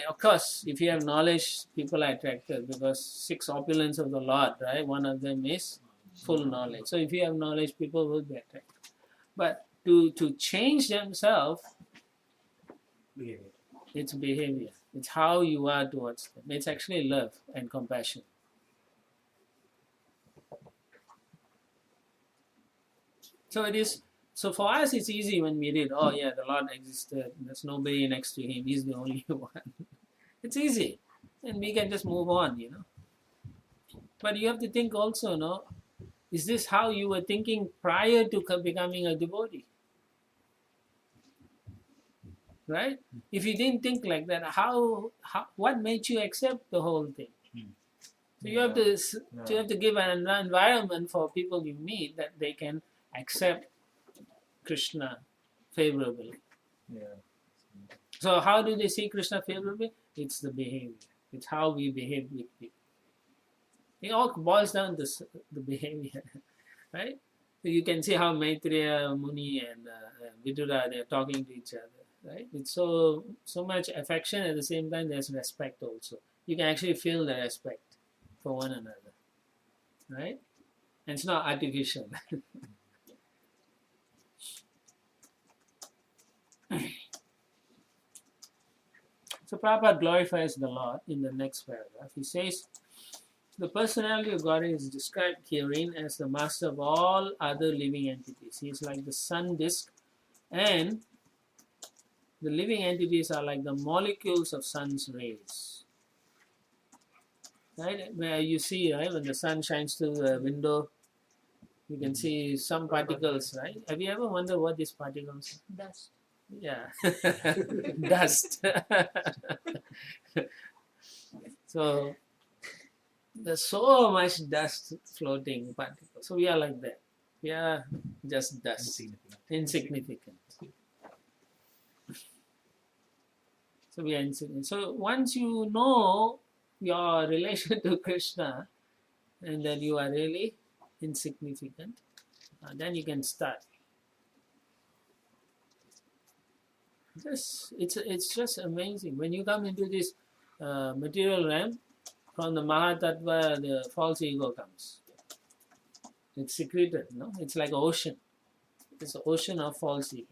of course, if you have knowledge, people are attracted because 6 opulence of the Lord, right? One of them is full knowledge. So if you have knowledge, people will be attracted. But to change themselves, Behavior. it's behavior. It's how you are towards them. It's actually love and compassion. So it is. So for us, it's easy when we read, oh yeah, the Lord existed. There's nobody next to him. He's the only one. It's easy. And we can just move on, But you have to think also, is this how you were thinking prior to becoming a devotee? Right? If you didn't think like that, what made you accept the whole thing? So you have to give an environment for people you meet that they can accept Krishna favorably. Yeah. So how do they see Krishna favorably? It's the behavior. It's how we behave with people. It all boils down to the behavior, right? So you can see how Maitreya Muni and Vidura, they're talking to each other, right? It's so much affection, at the same time there's respect also. You can actually feel the respect for one another, right? And it's not artificial. So Prabhupada glorifies the Lord in the next paragraph. He says, the personality of God is described herein as the master of all other living entities. He is like the sun disk, and the living entities are like the molecules of sun's rays. Right? Where you see, right, when the sun shines through the window, you can see some particles, right? Have you ever wondered what these particles are? Dust. Yeah. Dust. So there's so much dust floating particles. So we are like that. We are just dust. Insignificant. So we are insignificant. So once you know your relation to Krishna and that you are really insignificant, then you can start. It's just amazing. When you come into this material realm, from the Mahatattva, the false ego comes. It's secreted, no? It's like an ocean. It's an ocean of false ego.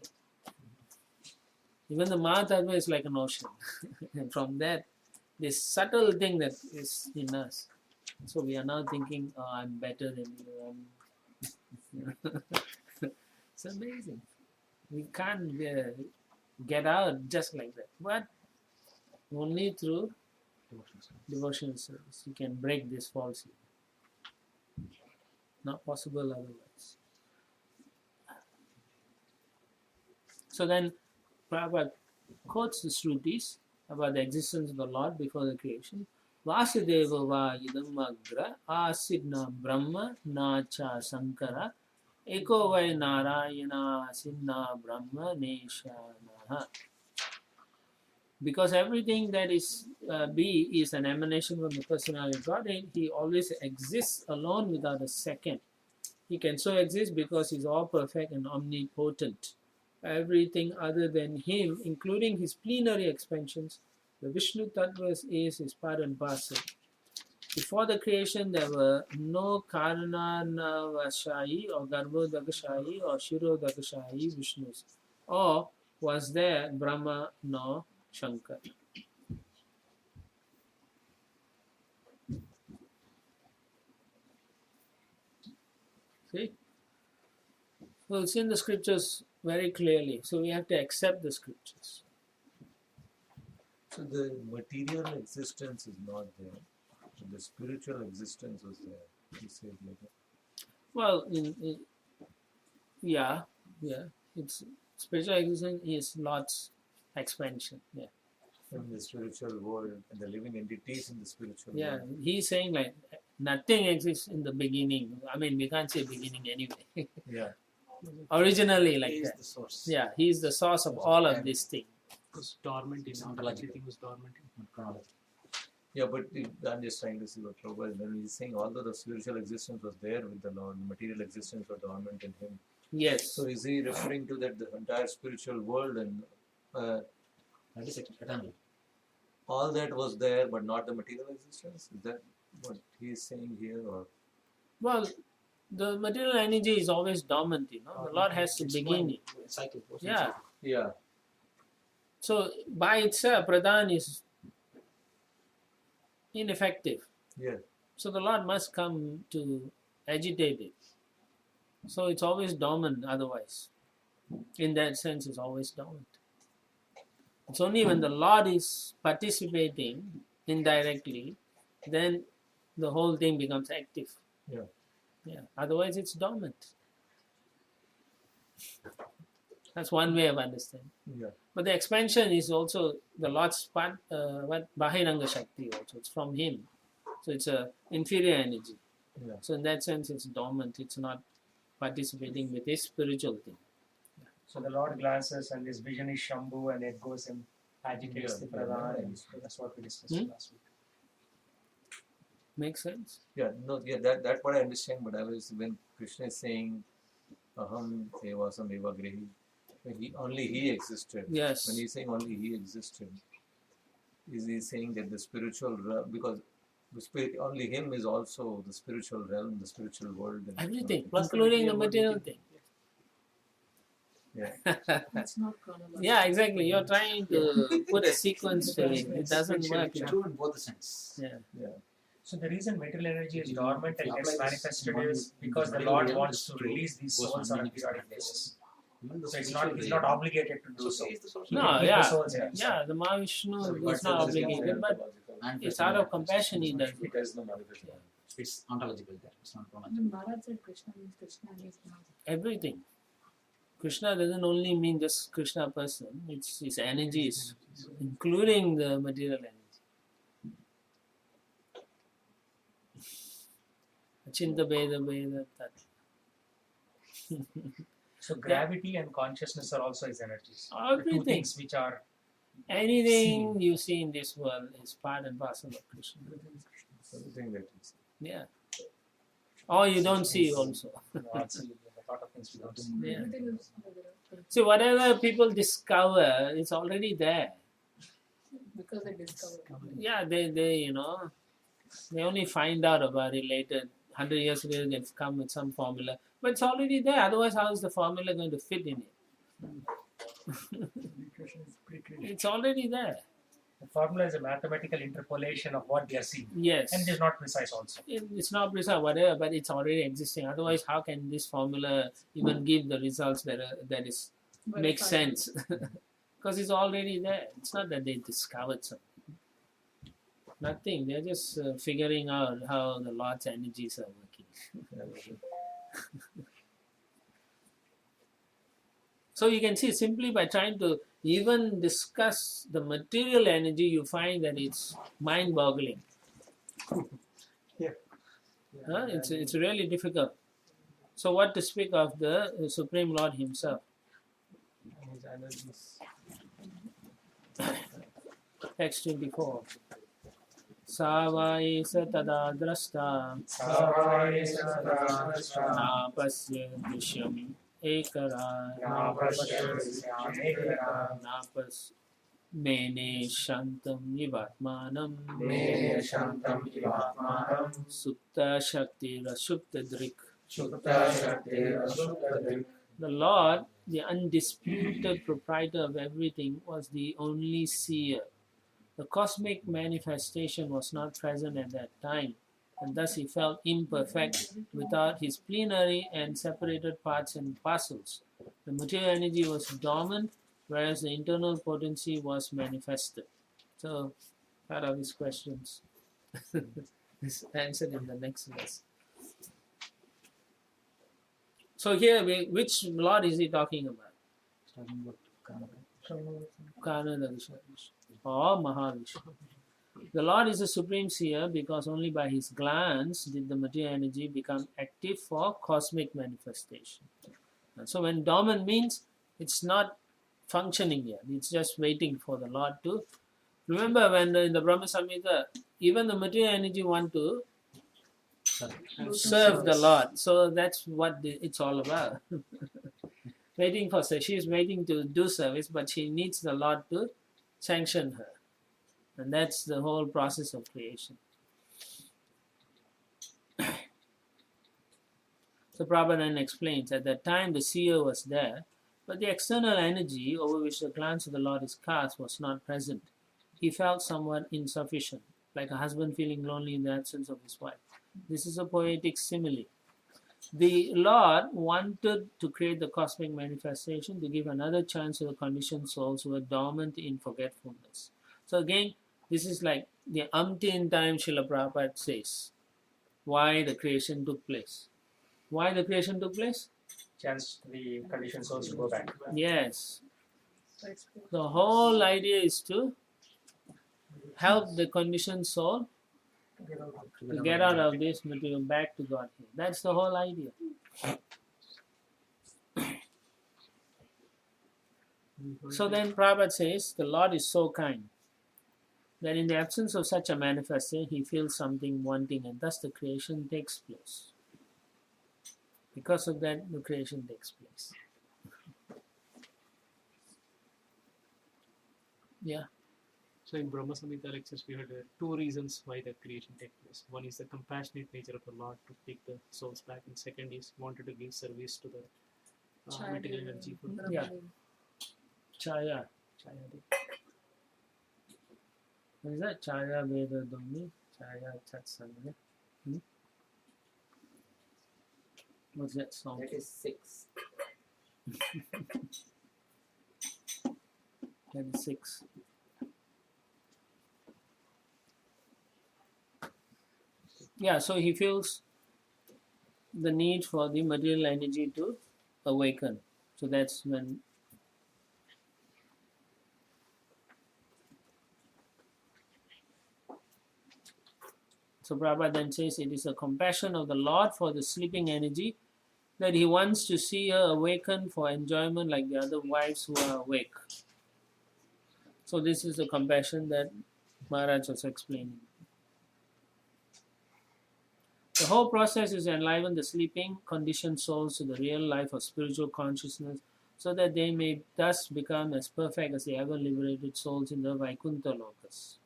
Even the Mahatattva is like an ocean. And from that, this subtle thing that is in us. So we are now thinking, oh, I'm better than you. It's amazing. We can't get out just like that. But only through devotional service you can break this false ego. Not possible otherwise. So then Prabhupada quotes the Shrutis about the existence of the Lord before the creation. Vasudeva va idam agra asidna brahma na cha sankara eko vai narayana asidna brahma neshanaha. Because everything that is be is an emanation from the personality of God, and he always exists alone without a second. He can so exist because he's all perfect and omnipotent. Everything other than him, including his plenary expansions, the Vishnu Tattva is his part and parcel. Before the creation, there were no Karananavashayi or Garbhodakashayi or Shirodakashayi Vishnus. Or was there Brahma nor Shankar? See? So it's in the scriptures very clearly. So we have to accept the scriptures. So the material existence is not there. The spiritual existence was there. He said later. Well, yeah. It's spiritual existence is Lord's expansion. Yeah. In the spiritual world and the living entities in the spiritual Yeah. world. He's saying like nothing exists in the beginning. I mean, we can't say beginning anyway. Yeah. Originally like He is that. the source. Yeah, he's the source of all of these things. It was dormant in Ontological. everything was dormant in. Chronology. Yeah, but I'm just trying to see what Prabhupada is when he's saying although the spiritual existence was there with the Lord, material existence was dormant in him. Yes. So is he referring to that the entire spiritual world and That is eternal. all that was there but not the material existence? Is that what he is saying here? Or Well, the material energy is always dormant, you know. The Lord has to It's begin one it. cycle. Yeah. yeah, So by itself, Pradhan is ineffective. yeah. So the Lord must come to agitate it. So it's always dormant otherwise. In that sense, it's always dormant. It's only when the Lord is participating indirectly, then the whole thing becomes active. Yeah. Yeah. Otherwise, it's dormant. That's one way of understanding. Yeah. But the expansion is also the Lord's part, Bahiranga Shakti also. It's from Him. So it's a inferior energy. Yeah. So in that sense, it's dormant. It's not participating with His spiritual thing. So the Lord glances and his vision is Shambhu and it goes and agitates Yeah, the Pradhan. yeah. And that's what we discussed Hmm? last week. Makes sense? Yeah, no, yeah, that what I understand, but I was when Krishna is saying Aham Evasam Eva Grihi, when he existed. Yes. When he's saying only he existed, is he saying that the spiritual realm, because the spirit only him is also the spiritual realm, the spiritual world, and Everything, Plus the including the material material world. thing. It's not chronological. Yeah, exactly. You're trying to put a sequence to it. It doesn't work. It's true in both the sense. Yeah. So the reason material energy is You- dormant and you gets apply this manifested one is in because the the Lord real wants to world, release these goes souls on on a many periodic different basis. Even the So he's spiritual not realm. obligated to do so. He is the source. No, He can keep yeah. the souls here. Yeah, the Mahavishnu So is God not says obligated, but it's out of compassion he does it. It's ontological there. It's not chronological. When Maharaj said Krishna means now. Everything. Krishna doesn't only mean just Krishna person, it's his energies, including the material energy. Achinta Beda Beda Tat. So gravity and consciousness are also his energies. The two Everything. things which are Anything you see in this world is part and parcel of Krishna. Everything that is. Yeah. Or you don't see also. also a lot of things we don't see. Yeah. Everything is So whatever people discover, it's already there. because they discovered. Yeah, they they only find out about it later. 100 years later, they've come with some formula. But it's already there. Otherwise, how is the formula going to fit in it? Pre-creation is pre-creation. It's already there. The formula is a mathematical interpolation of what they are seeing. Yes. And it is not precise also. It's not precise, whatever, but it's already existing. Otherwise, how can this formula even give the results that is makes Verify. sense? Because it's already there. It's not that they discovered something. Nothing. They're just figuring out how the Lord's energies are working. So you can see simply by trying to even discuss the material energy, you find that it's mind-boggling. It's really difficult. So what to speak of the Supreme Lord Himself? His energies. Text 24. Savai satada drashta napasya drishyam ekara napas mene shantam ivatmanam supta shakti rasupta drik. The Lord, the undisputed proprietor of everything, was the only seer. The cosmic manifestation was not present at that time, and thus he felt imperfect without his plenary and separated parts and parcels. The material energy was dormant, whereas the internal potency was manifested. So, part of his questions is answered in the next verse. So here, which Lord is he talking about? Talking about Kanada Vishnu or Mahavishnu. The Lord is a supreme seer because only by his glance did the material energy become active for cosmic manifestation. And so when dormant means it's not functioning yet, it's just waiting for the Lord to. Remember when in the Brahma Samhita, even the material energy want to serve the Lord. So that's what it's all about. Waiting for her. She's waiting to do service, but she needs the Lord to sanction her. And that's the whole process of creation. So Prabhupada explains, at that time the seer was there, but the external energy over which the glance of the Lord is cast was not present. He felt somewhat insufficient, like a husband feeling lonely in the absence of his wife. This is a poetic simile. The Lord wanted to create the cosmic manifestation to give another chance to the conditioned souls who were dormant in forgetfulness. So again, this is like the umpteenth time Srila Prabhupada says why the creation took place. Why the creation took place? Chance to the conditioned souls to go back. Yes. So it's The whole idea is to help the conditioned soul to get out of this material back to Godhead. That's the whole idea. So then Prabhupada says, the Lord is so kind that in the absence of such a manifestation, he feels something wanting, and thus the creation takes place. Because of that, the creation takes place. Yeah. So in Brahma Samhita lectures, we had two reasons why the creation takes place. One is the compassionate nature of the Lord to take the souls back, and second is wanted to give service to the material energy. Yeah. Chaya. What is that? Chaya Veda Dhammi. Chaya Chatsanga. What's that song? That is 6. That is 6. Yeah, so he feels the need for the material energy to awaken. So that's when so Prabhupada then says it is a compassion of the Lord for the sleeping energy that he wants to see her awaken for enjoyment like the other wives who are awake. So this is the compassion that Maharaj was explaining. The whole process is to enliven the sleeping, conditioned souls to the real life of spiritual consciousness so that they may thus become as perfect as the ever-liberated souls in the Vaikuntha Lokas.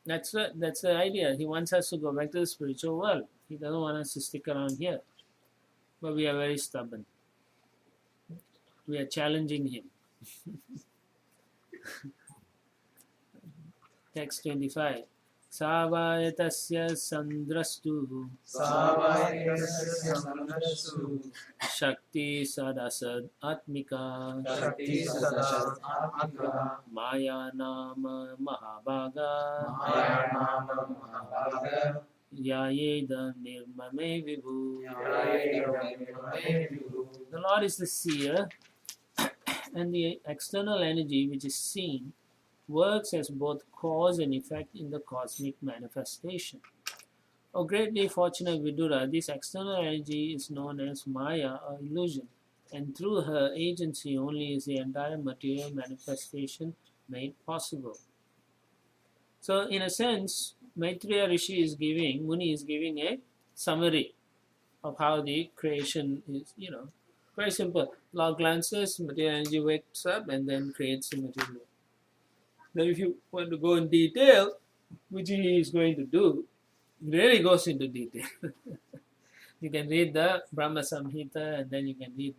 That's the idea. He wants us to go back to the spiritual world. He doesn't want us to stick around here. But we are very stubborn. We are challenging him. Text 25. Savayatasya sandrastu Shakti sadasad atmika Maya nama mahabhaga Yayeda nirmame vibhu. The Lord is the seer, and the external energy which is seen works as both cause and effect in the cosmic manifestation. O greatly fortunate Vidura, this external energy is known as Maya or illusion, and through her agency only is the entire material manifestation made possible. So in a sense, Maitreya Rishi is giving, Muni is giving a summary of how the creation is, very simple. Lord glances, material energy wakes up and then creates the material. Now if you want to go in detail, which he is going to do, he really goes into detail. You can read the Brahma Samhita and then you can read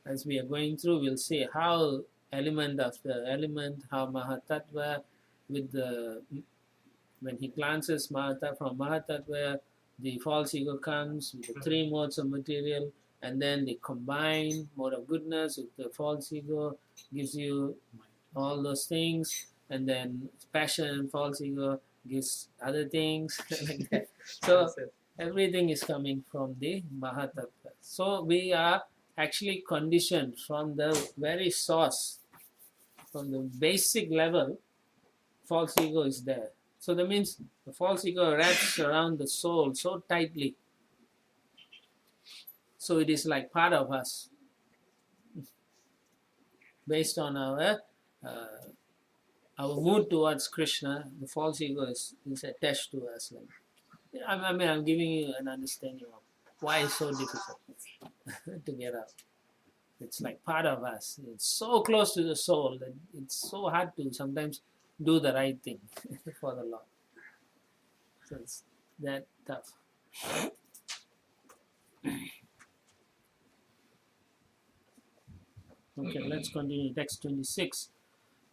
as we are going through, we'll see how element after element, how Mahatattva when he glances from Mahatattva, the false ego comes with the 3 modes of material, and then they combine mode of goodness with the false ego, gives you all those things, and then passion and false ego gives other things like that. So everything is coming from the Mahatattva. So we are actually conditioned from the very source, from the basic level, false ego is there. So that means the false ego wraps around the soul so tightly. So it is like part of us. Based on our mood towards Krishna, the false ego is attached to us. I'm giving you an understanding of why it's so difficult to get out. It's like part of us. It's so close to the soul that it's so hard to sometimes do the right thing for the Lord. So it's that tough. Okay, let's continue. Text 26.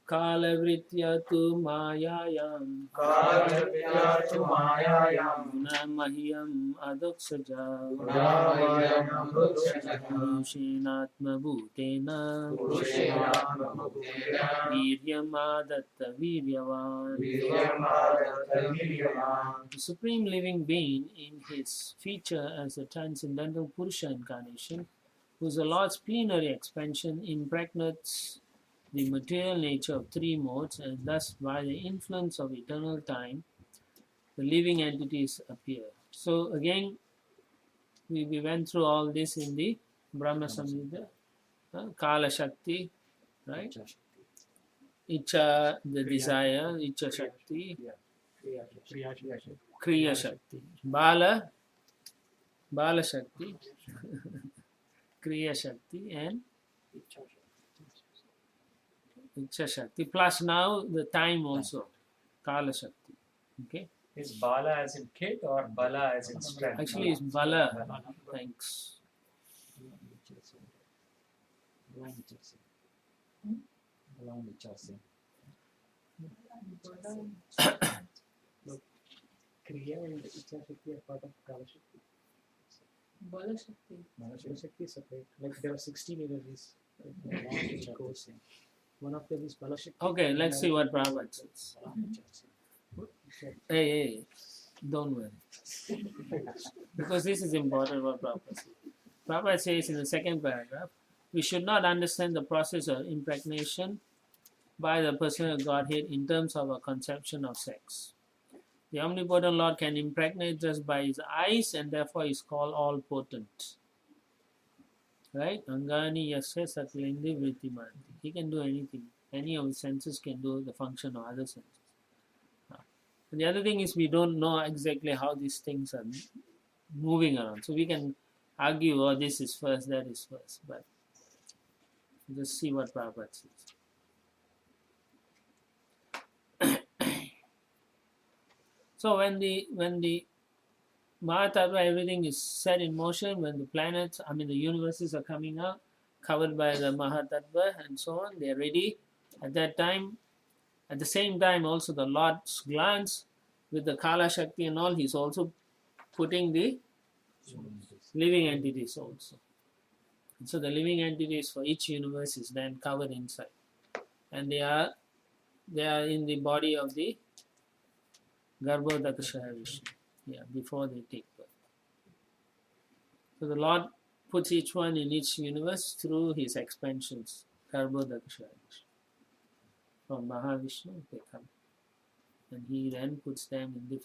Kala vritya tu mayayam guna mahiyam adoksaja purushenatma bhutena viryam adatta viryavan. The Supreme Living Being in his feature as the Transcendental Purusha incarnation, whose the Lord's plenary expansion impregnates the material nature of 3 modes, and thus by the influence of eternal time, the living entities appear. So again, we went through all this in the Brahma Samhita, Kala Shakti, right? Icha, the desire, Icha Shakti, Kriya Shakti, Bala Shakti, Kriya Shakti, and Icha Shakti, plus now the time also, Kala Shakti. Okay? Is Bala as in kid or Bala as in strength? Actually, it's Bala. Thanks. Bhagavan Ichasya. Hmm? Bhagavan Ichasya. Kriya and Icha Shakti are part of Kala Shakti. Bala Shakti. Bala Shakti is separate. Like there are 16 energies. Like, Bhagavan it goes. Ichasya. One of them is Bala Shakti. Okay, let's see what Prabhupada says. Bhagavan Ichasya. Hey, don't worry. Because this is important what Prabhupada says. Prabhupada says in the second paragraph, we should not understand the process of impregnation by the personal Godhead in terms of a conception of sex. The omnipotent Lord can impregnate us by his eyes and therefore is called all potent. Right? Angani yasya saklindi vrittimanti. He can do anything. Any of his senses can do the function of other senses. And the other thing is we don't know exactly how these things are moving around. So we can argue, oh, this is first, that is first. But just see what Prabhupada says. So when the Mahatattva, everything is set in motion, when the planets, the universes are coming out, covered by the Mahatattva and so on, they are ready. At that time, at the same time also the Lord's glance with the Kala Shakti and all, he's also putting the living entities also. And so the living entities for each universe is then covered inside. And they are in the body of the Garbhodakshaya Vishnu. Yeah, before they take birth. So the Lord puts each one in each universe through his expansions. Garbhodakshaya Vishnu. From Mahavishnu they come. And he then puts them in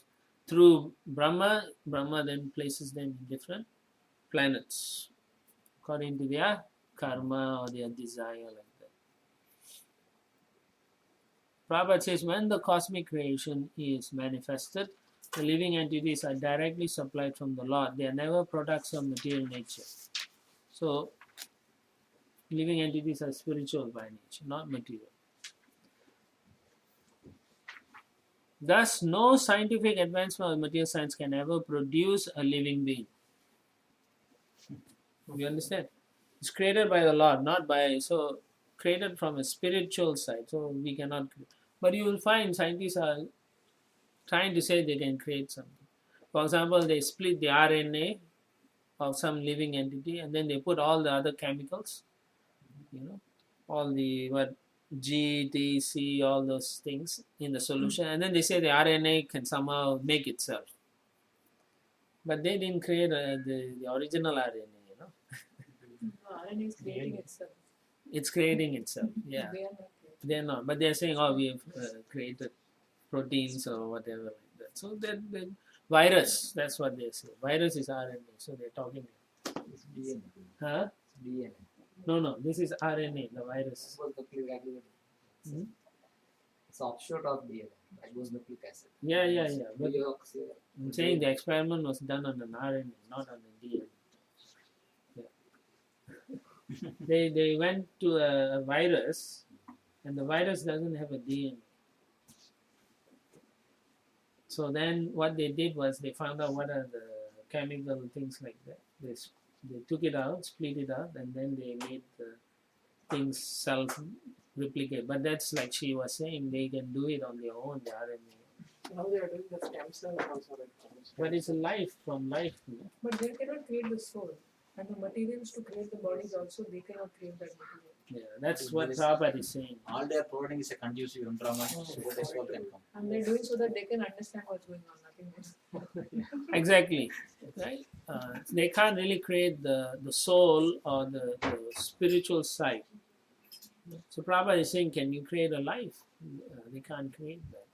through Brahma then places them in different planets according to their karma or their desire, like that. Prabhupada says when the cosmic creation is manifested, the living entities are directly supplied from the Lord. They are never products of material nature. So living entities are spiritual by nature, not material. Thus, no scientific advancement of material science can ever produce a living being. You understand? It's created by the Lord, not by, so created from a spiritual side. So we cannot create. But you will find scientists are trying to say they can create something. For example, they split the RNA of some living entity and then they put all the other chemicals, all the G, T, C, all those things in the solution, and then they say the RNA can somehow make itself. But they didn't create the original RNA, RNA is creating itself. It's creating itself, yeah. They are not creating. They're not, but they're saying, oh, we have created proteins or whatever like that. So that virus, that's what they say. Virus is RNA, so they're talking. It's DNA. Huh? DNA. No, this is RNA, the virus. Nucleic acid. Hmm? It's offshoot of DNA. Ribonucleic acid. Yeah. But Deoxy. I'm saying the experiment was done on an RNA, not on a DNA. Yeah. They went to a virus, and the virus doesn't have a DNA. So then what they did was they found out what are the chemical things like that. They took it out, split it out, and then they made the things self-replicate. But that's like she was saying, they can do it on their own, the RNA. Now they are doing the stem cell also. But it's a life from life. But they cannot create the soul. And the materials to create the bodies also, they cannot create that material. Yeah, that's what Prabhupada is saying. All they are providing is a conducive environment so that the soul can come. And they're doing so that they can understand what's going on, nothing else. Exactly. Right? They can't really create the soul or the spiritual side. So Prabhupada is saying, can you create a life? They can't create that.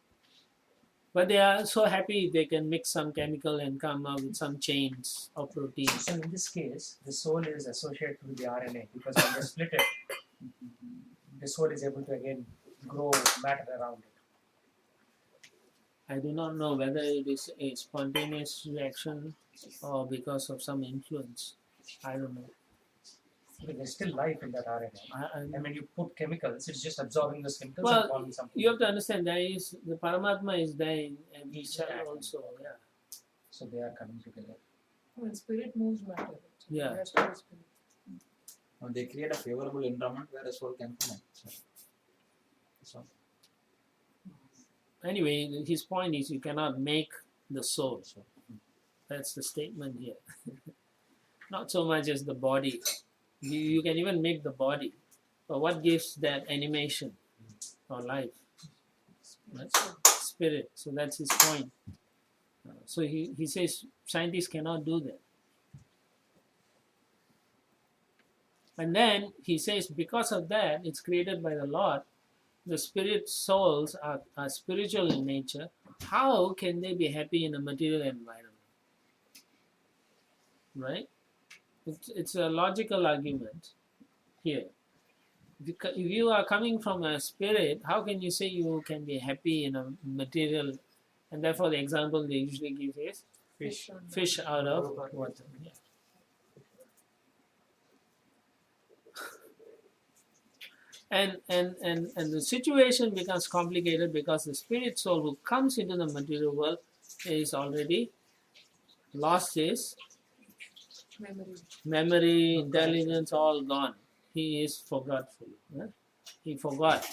But they are so happy they can mix some chemical and come up with some chains of proteins. So in this case, the soul is associated with the RNA because when they split it, the soul is able to again grow matter around it. I do not know whether it is a spontaneous reaction or because of some influence. I don't know. But there's still life in that RNA. And when you put chemicals, it's just absorbing those chemicals and Well, forming something. you have to understand there is the Paramatma is there in every cell also. Yeah. So they are coming together. When spirit moves matter. Yeah. It has to be spirit. They create a favorable environment where a soul can come in. So, Anyway, his point is you cannot make the soul. That's the statement here. Not so much as the body. You can even make the body. But what gives that animation or life? Right? Spirit. So that's his point. So he says scientists cannot do that. And then he says because of that, it's created by the Lord. The spirit souls are spiritual in nature. How can they be happy in a material environment? Right? It's a logical argument here. If you are coming from a spirit, how can you say you can be happy in a material? And therefore, the example they usually give is fish out of water. Yeah. And the situation becomes complicated because the spirit soul who comes into the material world is already lost his memory, intelligence, all gone. He is forgetful. He forgot.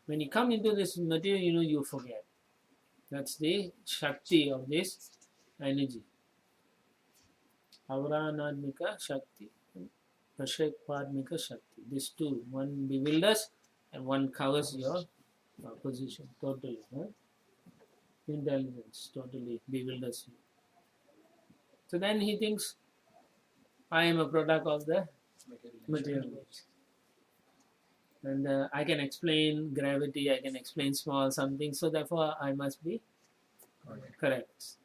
When you come into this material, you forget. That's the Shakti of this energy. Avranadmika Shakti, Prashekpadmika Shakti. These two, one bewilders and one covers your position totally. Intelligence totally bewilders you. So then he thinks, I am a product of the material world. And I can explain gravity, I can explain small something, so therefore I must be correct.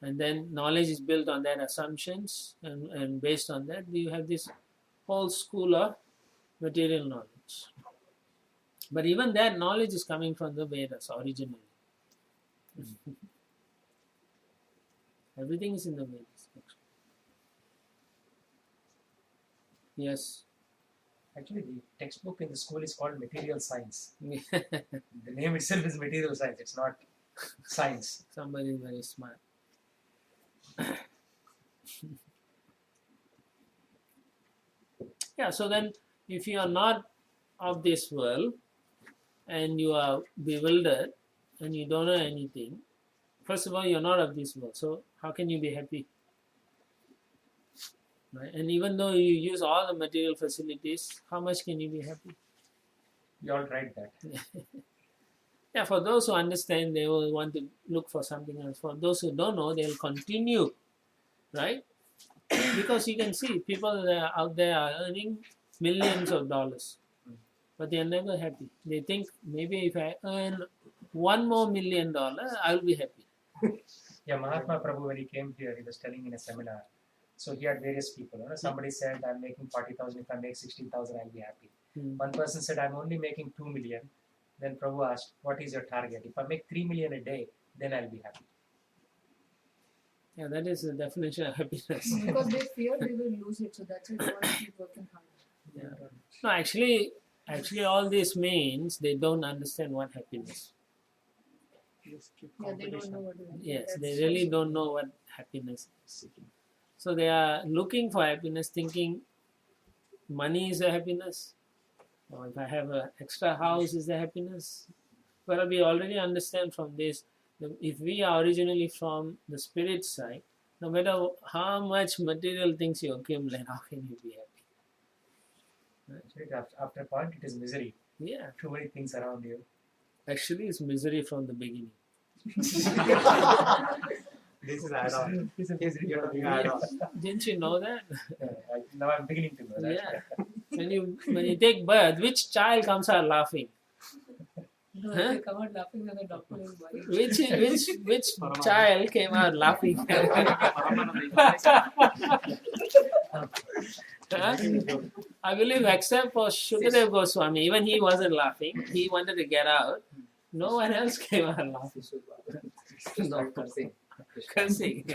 And then knowledge is built on that assumptions, and based on that you have this whole school of material knowledge. But even that knowledge is coming from the Vedas originally. Everything is in the Vedas. Yes. Actually, the textbook in the school is called Material Science. The name itself is Material Science. It's not science. Somebody is very smart. Yeah, so then if you are not of this world and you are bewildered and you don't know anything, first of all, you're not of this world. So how can you be happy? Right? And even though you use all the material facilities, how much can you be happy? You all tried that. Yeah, for those who understand, they will want to look for something else. For those who don't know, they'll continue, right? Because you can see people out there are earning millions of dollars, but they are never happy. They think maybe if I earn $1 more million, I'll be happy. Yeah, Mahatma Prabhu, when he came here, he was telling in a seminar. So he had various people. Somebody said, I'm making 40,000. If I make 16,000, I'll be happy. One person said, I'm only making 2 million. Then Prabhu asked, what is your target? If I make 3 million a day, then I'll be happy. Yeah, that is the definition of happiness. Because they fear they will lose it, so that's why they want to keep working hard. Yeah. No, actually, all this means they don't understand what happiness. Yeah, they don't know what it is. Yes, That's they really don't know what happiness is. So they are looking for happiness, thinking money is a happiness, or if I have an extra house is a happiness. Well, we already understand from this, that if we are originally from the spirit side, no matter how much material things you accumulate, how can you be happy? Right? After a point, it is misery. Yeah, Too many things around you. actually it's misery from the beginning. this is add-on. It's a misery. Add-on. Didn't you know that? Now I'm beginning to know that. Yeah. When you take birth, which child comes out laughing? No, Huh? they come out laughing when the doctor is worried. Which child came out laughing? Huh? I believe except for Shukadev Goswami, even he wasn't laughing. He wanted to get out. No one else came out laughing. No. Cursing.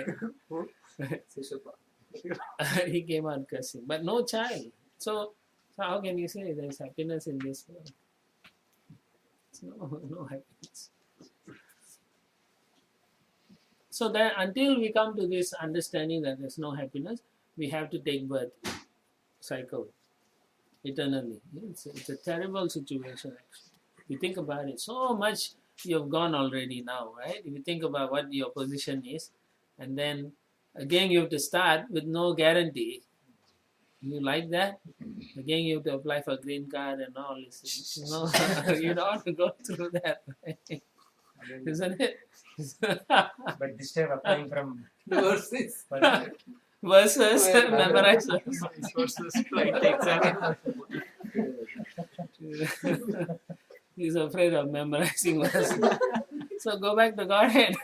He came out cursing, but no child. So how can you say there's happiness in this world? No happiness. So that until we come to this understanding that there's no happiness, we have to take birth. cycle eternally. It's a terrible situation, actually. If you think about it, so much you have gone already now, right? If you think about what your position is, and then again you have to start with no guarantee. You like that? Again, you have to apply for green card and all this. You don't want to go through that, right? Isn't it? But this time applying from Versus. Versus memorize. Versus flight exam. He's afraid of memorizing verses. So go back to Godhead.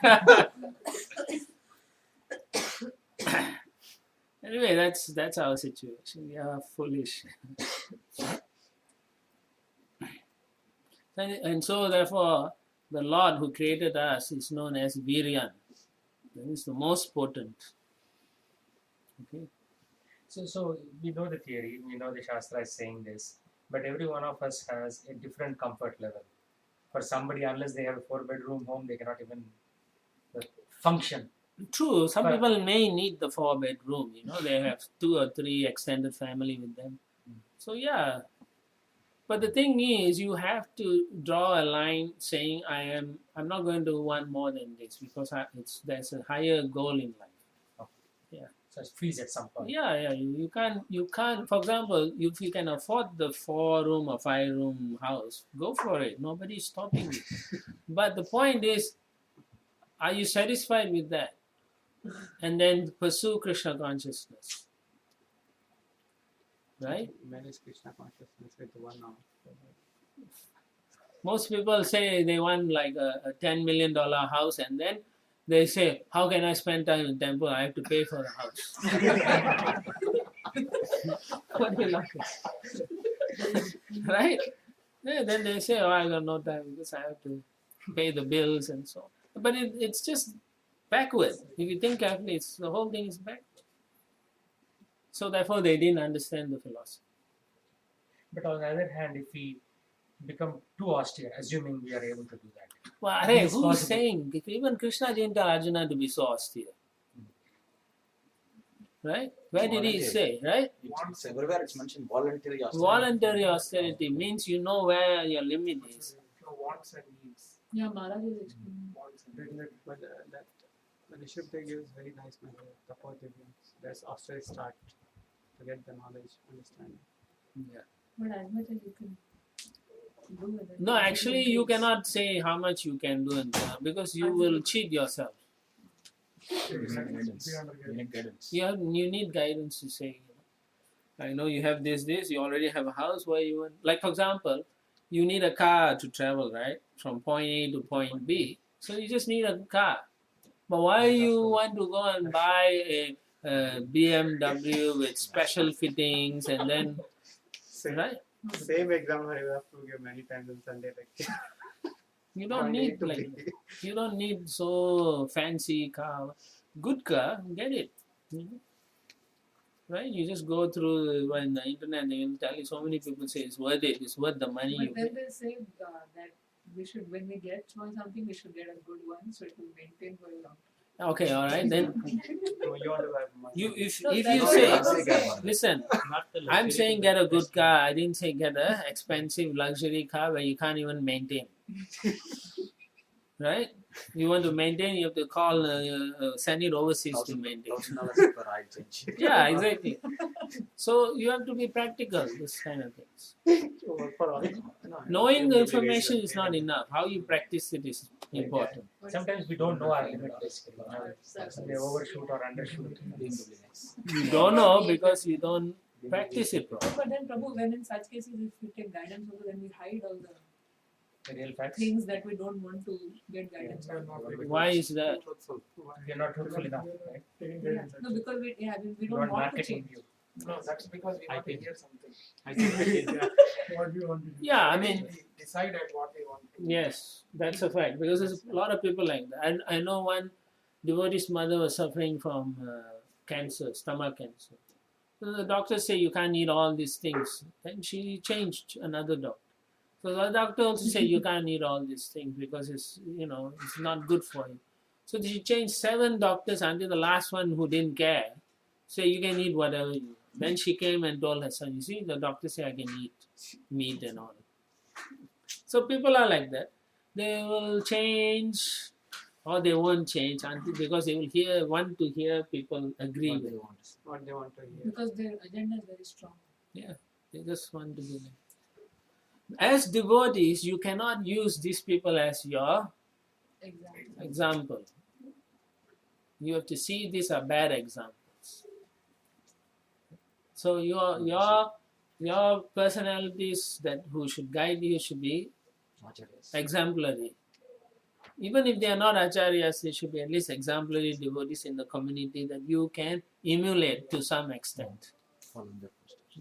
Anyway, that's our situation. We are foolish. And so therefore, the Lord who created us is known as Viryan. That is the most potent. Okay. So we know the theory, we know the Shastra is saying this, but every one of us has a different comfort level. For somebody, unless they have a 4-bedroom home, they cannot even function. True, some But- people may need the 4-bedroom, they have 2 or 3 extended family with them. So yeah. But the thing is, you have to draw a line saying, I'm not going to want more than this because there's a higher goal in life. So it's freeze at some point. Yeah, you can't. For example, if you can afford the 4-room or 5-room house, go for it. Nobody's stopping you. But the point is, are you satisfied with that? And then pursue Krishna consciousness, right? Manage Krishna consciousness with one arm. Most people say they want like a $10 million house, and then they say, how can I spend time in temple? I have to pay for the house. What do you laugh at? Right? Yeah, then they say, I got no time because I have to pay the bills and so on. But it's just backward. If you think carefully, the whole thing is backward. So therefore, they didn't understand the philosophy. But on the other hand, if we become too austere, assuming we are able to do that, Well, It hey, is who's possible. saying? Even Krishna didn't tell Arjuna to be so austere. Right? Where did he say? Right? It's everywhere it's mentioned voluntary austerity. Voluntary austerity means you know where your limit is. Your wants and needs. Yeah, Maharaj is explaining. Wants and needs. But that the Nishupta gives very nice method. Tapotivyams. There's austerity start to get the knowledge, understanding. Yeah. But as much as you can do with it. No, actually, you cannot say how much you can do in Dharma because you will cheat yourself. You need guidance. Be under You need guidance. You need guidance to say, I know you have this, you already have a house where you want. Like, for example, you need a car to travel, right? From point A to point B. So you just need a car. But why you want to go and buy a BMW with special fittings and then, right? Same example I have to give many times in Sunday lecture. You don't need you don't need so fancy car. Good car, get it. Right? You just go through on the internet, they will tell you so many people say it's worth it, it's worth the money you But pay. then they say that we should, when we get something, we should get a good one so it will maintain for a long time. Okay, all right. Then So you want to have money. if No, you that's say, what I'm saying. listen, I'm saying get a good car. I didn't say get a expensive luxury car where you can't even maintain. Right? You want to maintain, you have to call, send it overseas to maintain. $1,000 per oil change. Yeah, exactly. So you have to be practical, this kind of things. Knowing the information is not enough. How you practice it is important. sometimes we don't know our limit basically. They overshoot or undershoot. Being really nice. You don't know because you don't practice it properly. But then, Prabhu, when in such cases, if we take guidance also, then we hide all the The real facts. things that we don't want to get guidance We are on. not very Why is that? We are not truthful enough, right? taking Yeah. guidance No, because we Not don't want to marketing change. you. No, that's because we I want to think- hear something. I think What we want to do. Yeah, I mean, We decided what we want to do. yes, that's a fact. Because there's a lot of people like that. I know one devotee's mother was suffering from cancer, stomach cancer. So the doctors say you can't eat all these things. Then she changed another doctor. So the doctor also said you can't eat all these things because it's it's not good for you. So she changed 7 doctors until the last one who didn't care say you can eat whatever you want. Then she came and told her son, you see, the doctor say I can eat meat and all. So people are like that. They will change or they won't change until because they will want to hear people agree What with they want to say. What they want to hear. Because their agenda is very strong. They just want to be like. As devotees, you cannot use these people as your Exactly. example. You have to see these are bad examples. So your personalities that who should guide you should be Acharyas. exemplary. Even if they are not acharyas, they should be at least exemplary devotees in the community that you can emulate to some extent. Follow their footsteps.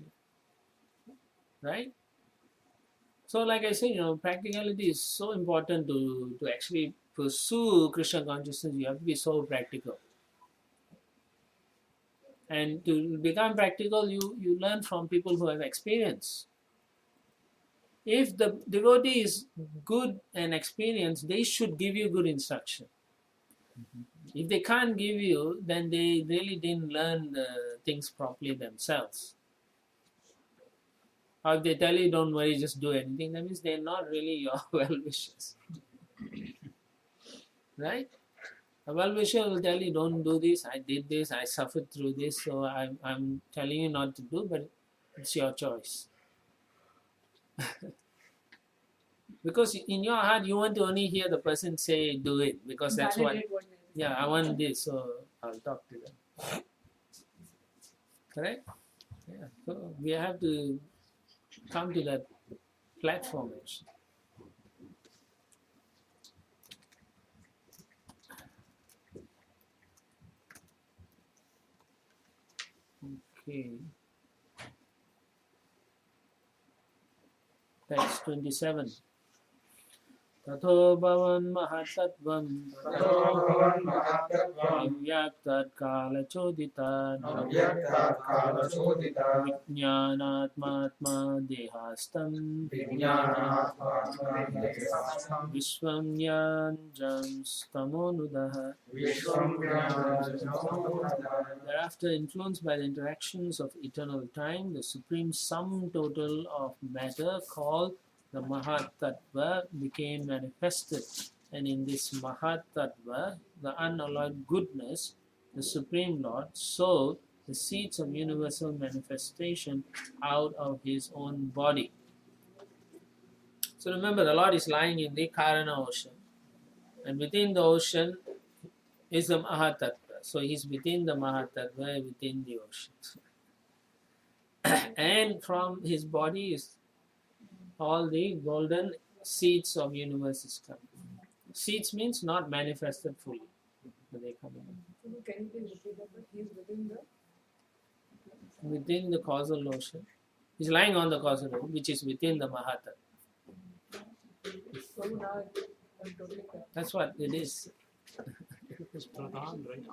Right? So like I said, practicality is so important to actually pursue Krishna consciousness. You have to be so practical. And to become practical, you learn from people who have experience. If the devotee is good and experienced, they should give you good instruction. If they can't give you, then they really didn't learn the things properly themselves. Or if they tell you, don't worry, just do anything, that means they're not really your well-wishers. Right? A well-wisher will tell you, don't do this, I did this, I suffered through this, so I'm telling you not to do, but it's your choice. Because in your heart, you want to only hear the person say, do it, because that's what, Validate what they I want this, so I'll talk to them. Correct? Yeah. So we have to come to that platform actually. Okay. Text 27. Tato bhavan mahatatvam avyaktat kala choditat vijnanatmatma dehastam vishvam nyanjam stamonudaha. Thereafter, influenced by the interactions of eternal time, the supreme sum total of matter called the Mahat Tattva became manifested, and in this Mahat Tattva, the unalloyed goodness, the Supreme Lord, sowed the seeds of universal manifestation out of his own body. So remember, the Lord is lying in the Karana ocean, and within the ocean is the Mahat Tattva. So he's within the Mahat Tattva, within the ocean. And from his body is all the golden seeds of universe is coming. Seeds means not manifested fully, but they come in. Can you please repeat that? He is Within the causal ocean. He's lying on the causal ocean, which is within the Mahata. So now I'm totally correct. That's what it is. It's Pradhan, right?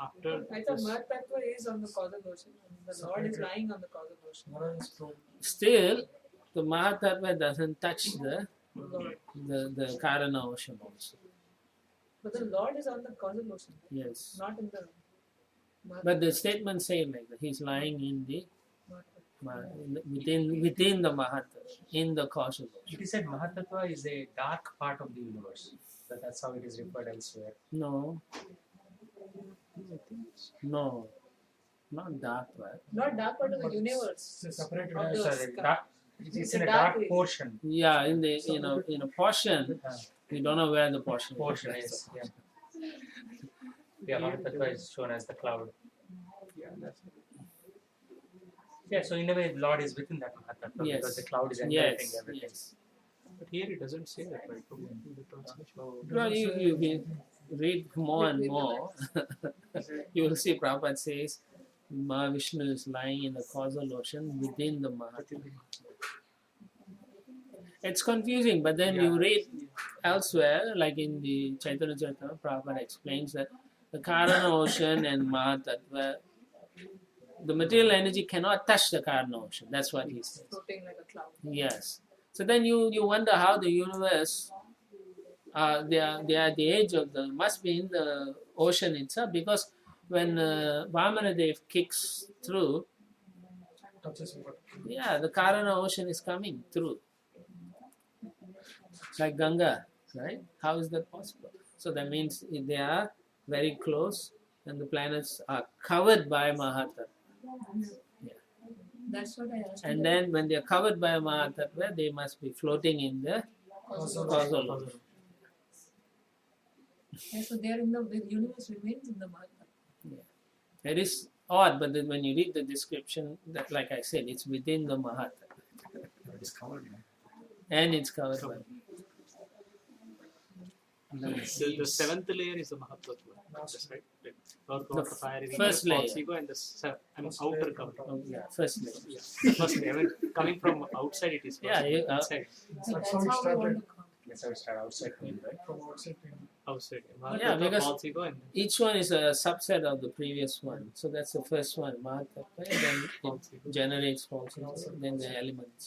After I thought Mahat Tattva is on the causal ocean and the Lord is lying on the causal ocean. Still, the Mahatattva doesn't touch the Lord. Karana ocean also. But the Lord is on the causal ocean, Yes. not in the Mahat But the statement saying like that, he's lying in the Tattva. within the Mahata, in the causal ocean. It is said Mahatattva is a dark part of the universe. That's how it is referred elsewhere. No. No. Not dark part. Not dark part of the universe. It's a separate Of the Sorry, sky. it's in a dark way. portion. Yeah, in the in a portion, we don't know where the portion Portion is, yeah. Yeah, Mahatattva is shown as the cloud. Yeah, so in a way, the Lord is within that Mahatattva Yes. because the cloud is enveloping Yes, everything. yes. But here it doesn't say that, right? In the translation. Well, you read more and more, you will see Prabhupada says Mahavishnu is lying in the causal ocean within the Mahatattva. It's confusing, but then you read elsewhere, like in the Chaitanya Charitamrita, Prabhupada explains that the Karana ocean and Mahatattva, the material energy cannot touch the Karana ocean. That's what he says. Floating like a cloud. Yes. So then you wonder how the universe, they are at the edge of must be in the ocean itself, because when Vamanadev kicks through, touches water. yeah, the Karana ocean is coming through. Like Ganga, right? How is that possible? So that means if they are very close and the planets are covered by Mahatattva. That's what I asked. And then when they are covered by Mahatattva, they must be floating in the causal ocean. Yeah, so they are in the universe remains in the Mahatma. It is odd, but then when you read the description, that, like I said, it's within the Mahatattva. It is covered. And it's covered by. And then The seventh layer is the Mahatattva. That's right. Like earth, water, fire, first layer. false ego, and the outer cover. Oh, yeah, first layer. Yeah. First layer. I mean, coming from outside, it is. Yeah, you- inside. So That's that's how it how we started. want to come. That's how we start outside going, right? From outside in. Outside. Yeah, because- false ego and Each one is a subset of the previous one. So that's the first one, Mahatattva, and then false ego. it generates false ego, then the elements.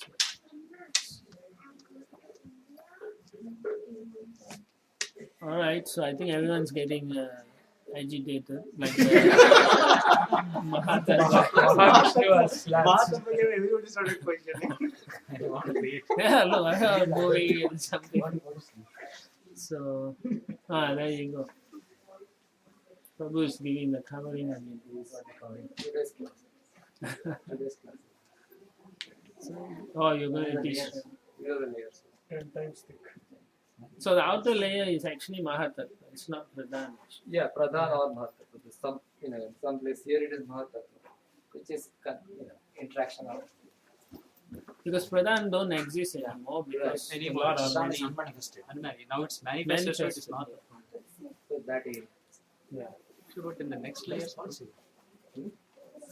All right, so I think everyone's getting agitated, like Mahatattva. Everybody started questioning. I want to read. Yeah, look, I have movie and something. So, there you go. Prabhu is giving the covering and you do the covering. Today's class. Today's class. Oh, you're going to teach. These are the layers. 10 times thick. So the outer layer is actually Mahatattva. It's not Pradhan. Yeah, Pradhan or Mahatattva. Some, some place here it is Mahatattva, which is, interaction of. Because Pradhan don't exist anymore because Any a lot more of Pradhan many. unmanifested. Now it's manifested, so it is not. So that area. Yeah. But in the next layer, false ego.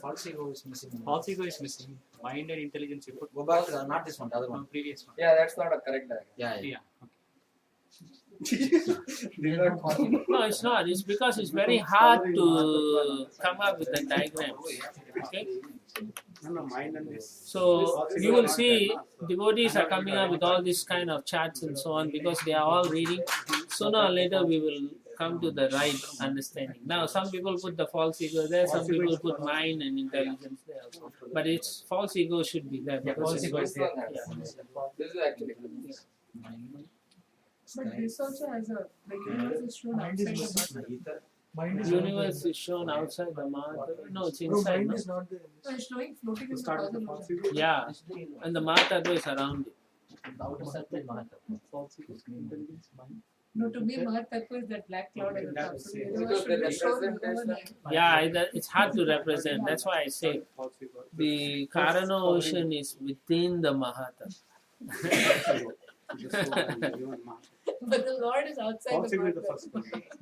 False ego is missing. False ego is missing. Mind and intelligence you put Go back to the, not this one, the other from one. previous one. Yeah, that's not a correct diagram. Yeah, Yeah. These are possible. No, it's not. It's because it's very hard to come up with a diagram. Okay. So you will see devotees are coming up with all these kind of charts and so on because they are all reading. Sooner or later we will come to the right understanding. Now some people put the false ego there, some people put mind and intelligence there. But it's false ego should be there. because false ego is This there. one has. This is actually. But this also has a, the universe is shown Mind outside is the missing. Mahatma. Mind The is universe is shown outside the Mahatattva. No, it's No, inside. mind No? is not there. So it's showing floating in the Start with the causal false ocean. ego. Yeah, and the Mahatattva is around it. No, to me, Mahatattva is that black cloud at the top. So the universe Because the should be shown representation. overnight. Yeah, it's hard to represent. That's why I say the Karana ocean is within the Mahatattva. But the Lord is outside the Mahatma.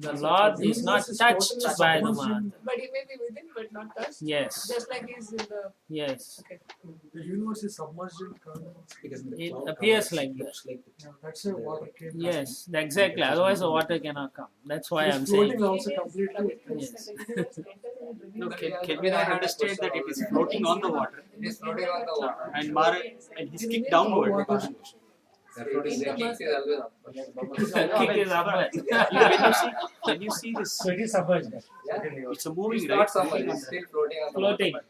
The Lord is not touched by the Mahatattva. But he may be within, but not touched. Yes, Just like he's in the. yes. Okay. The universe is submerged in current. Because in the It cloud appears covers, like it looks like Yeah, that's why water came. Yes, exactly. Otherwise, the water cannot come. That's why I'm It's saying. floating also completely. Yes. No, can we not understand that it is floating on the water it is floating on the water. and Mara and he's kicked downward? The floating, the kick is always up. Kick is upward. When you see this, So it is submerged. Yeah. it's a moving, It's right? not submerged, it's still floating on the Floating. water.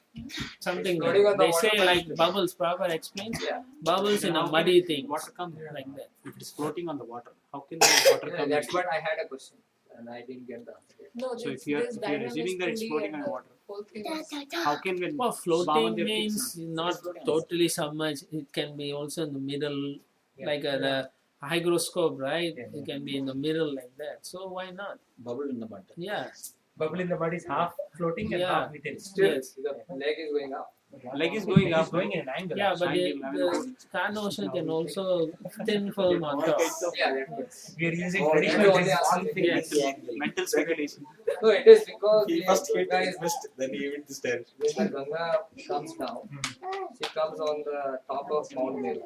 Something Floating like on the they water, say but like it's- bubbles. Prabhupada explains Yeah. bubbles in a How muddy can thing Water come like that. if it is floating on the water. How can the water Yeah, come? that's what I had a question and I didn't get the answer yet. No, So this, if you are this if you are diagram assuming is that it's 2D floating and on the water, whole thing is. how can when Well, floating Vamandev means kicks not totally submerged. It can be also in the middle, like the hygroscope, right? Yeah, It can be in the middle like that. So why not? Bubble in the mud. Yeah. Bubble in the mud is half floating and Yeah. half within. Still, Yes. the leg is going up. leg is going It's up, going in an angle. Yeah, but Angle, the Karna ocean can also thin film on top. Yeah, that's We are using Oh, traditional only things. asking Yes. mental speculation. No, it is because He the first hit Ganga his is, wrist, then he hit the stair. when the Ganga comes down, she comes on the top of Mount Meru,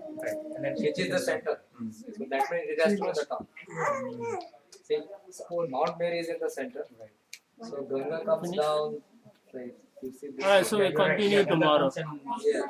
And then which is the center. So that means it has to be on the top. See, suppose Mount Meru is in the center. So Ganga comes Finish? down, like you see this. Alright, so we Yeah, you're right. continue Yeah, Ganga tomorrow. comes and Yeah.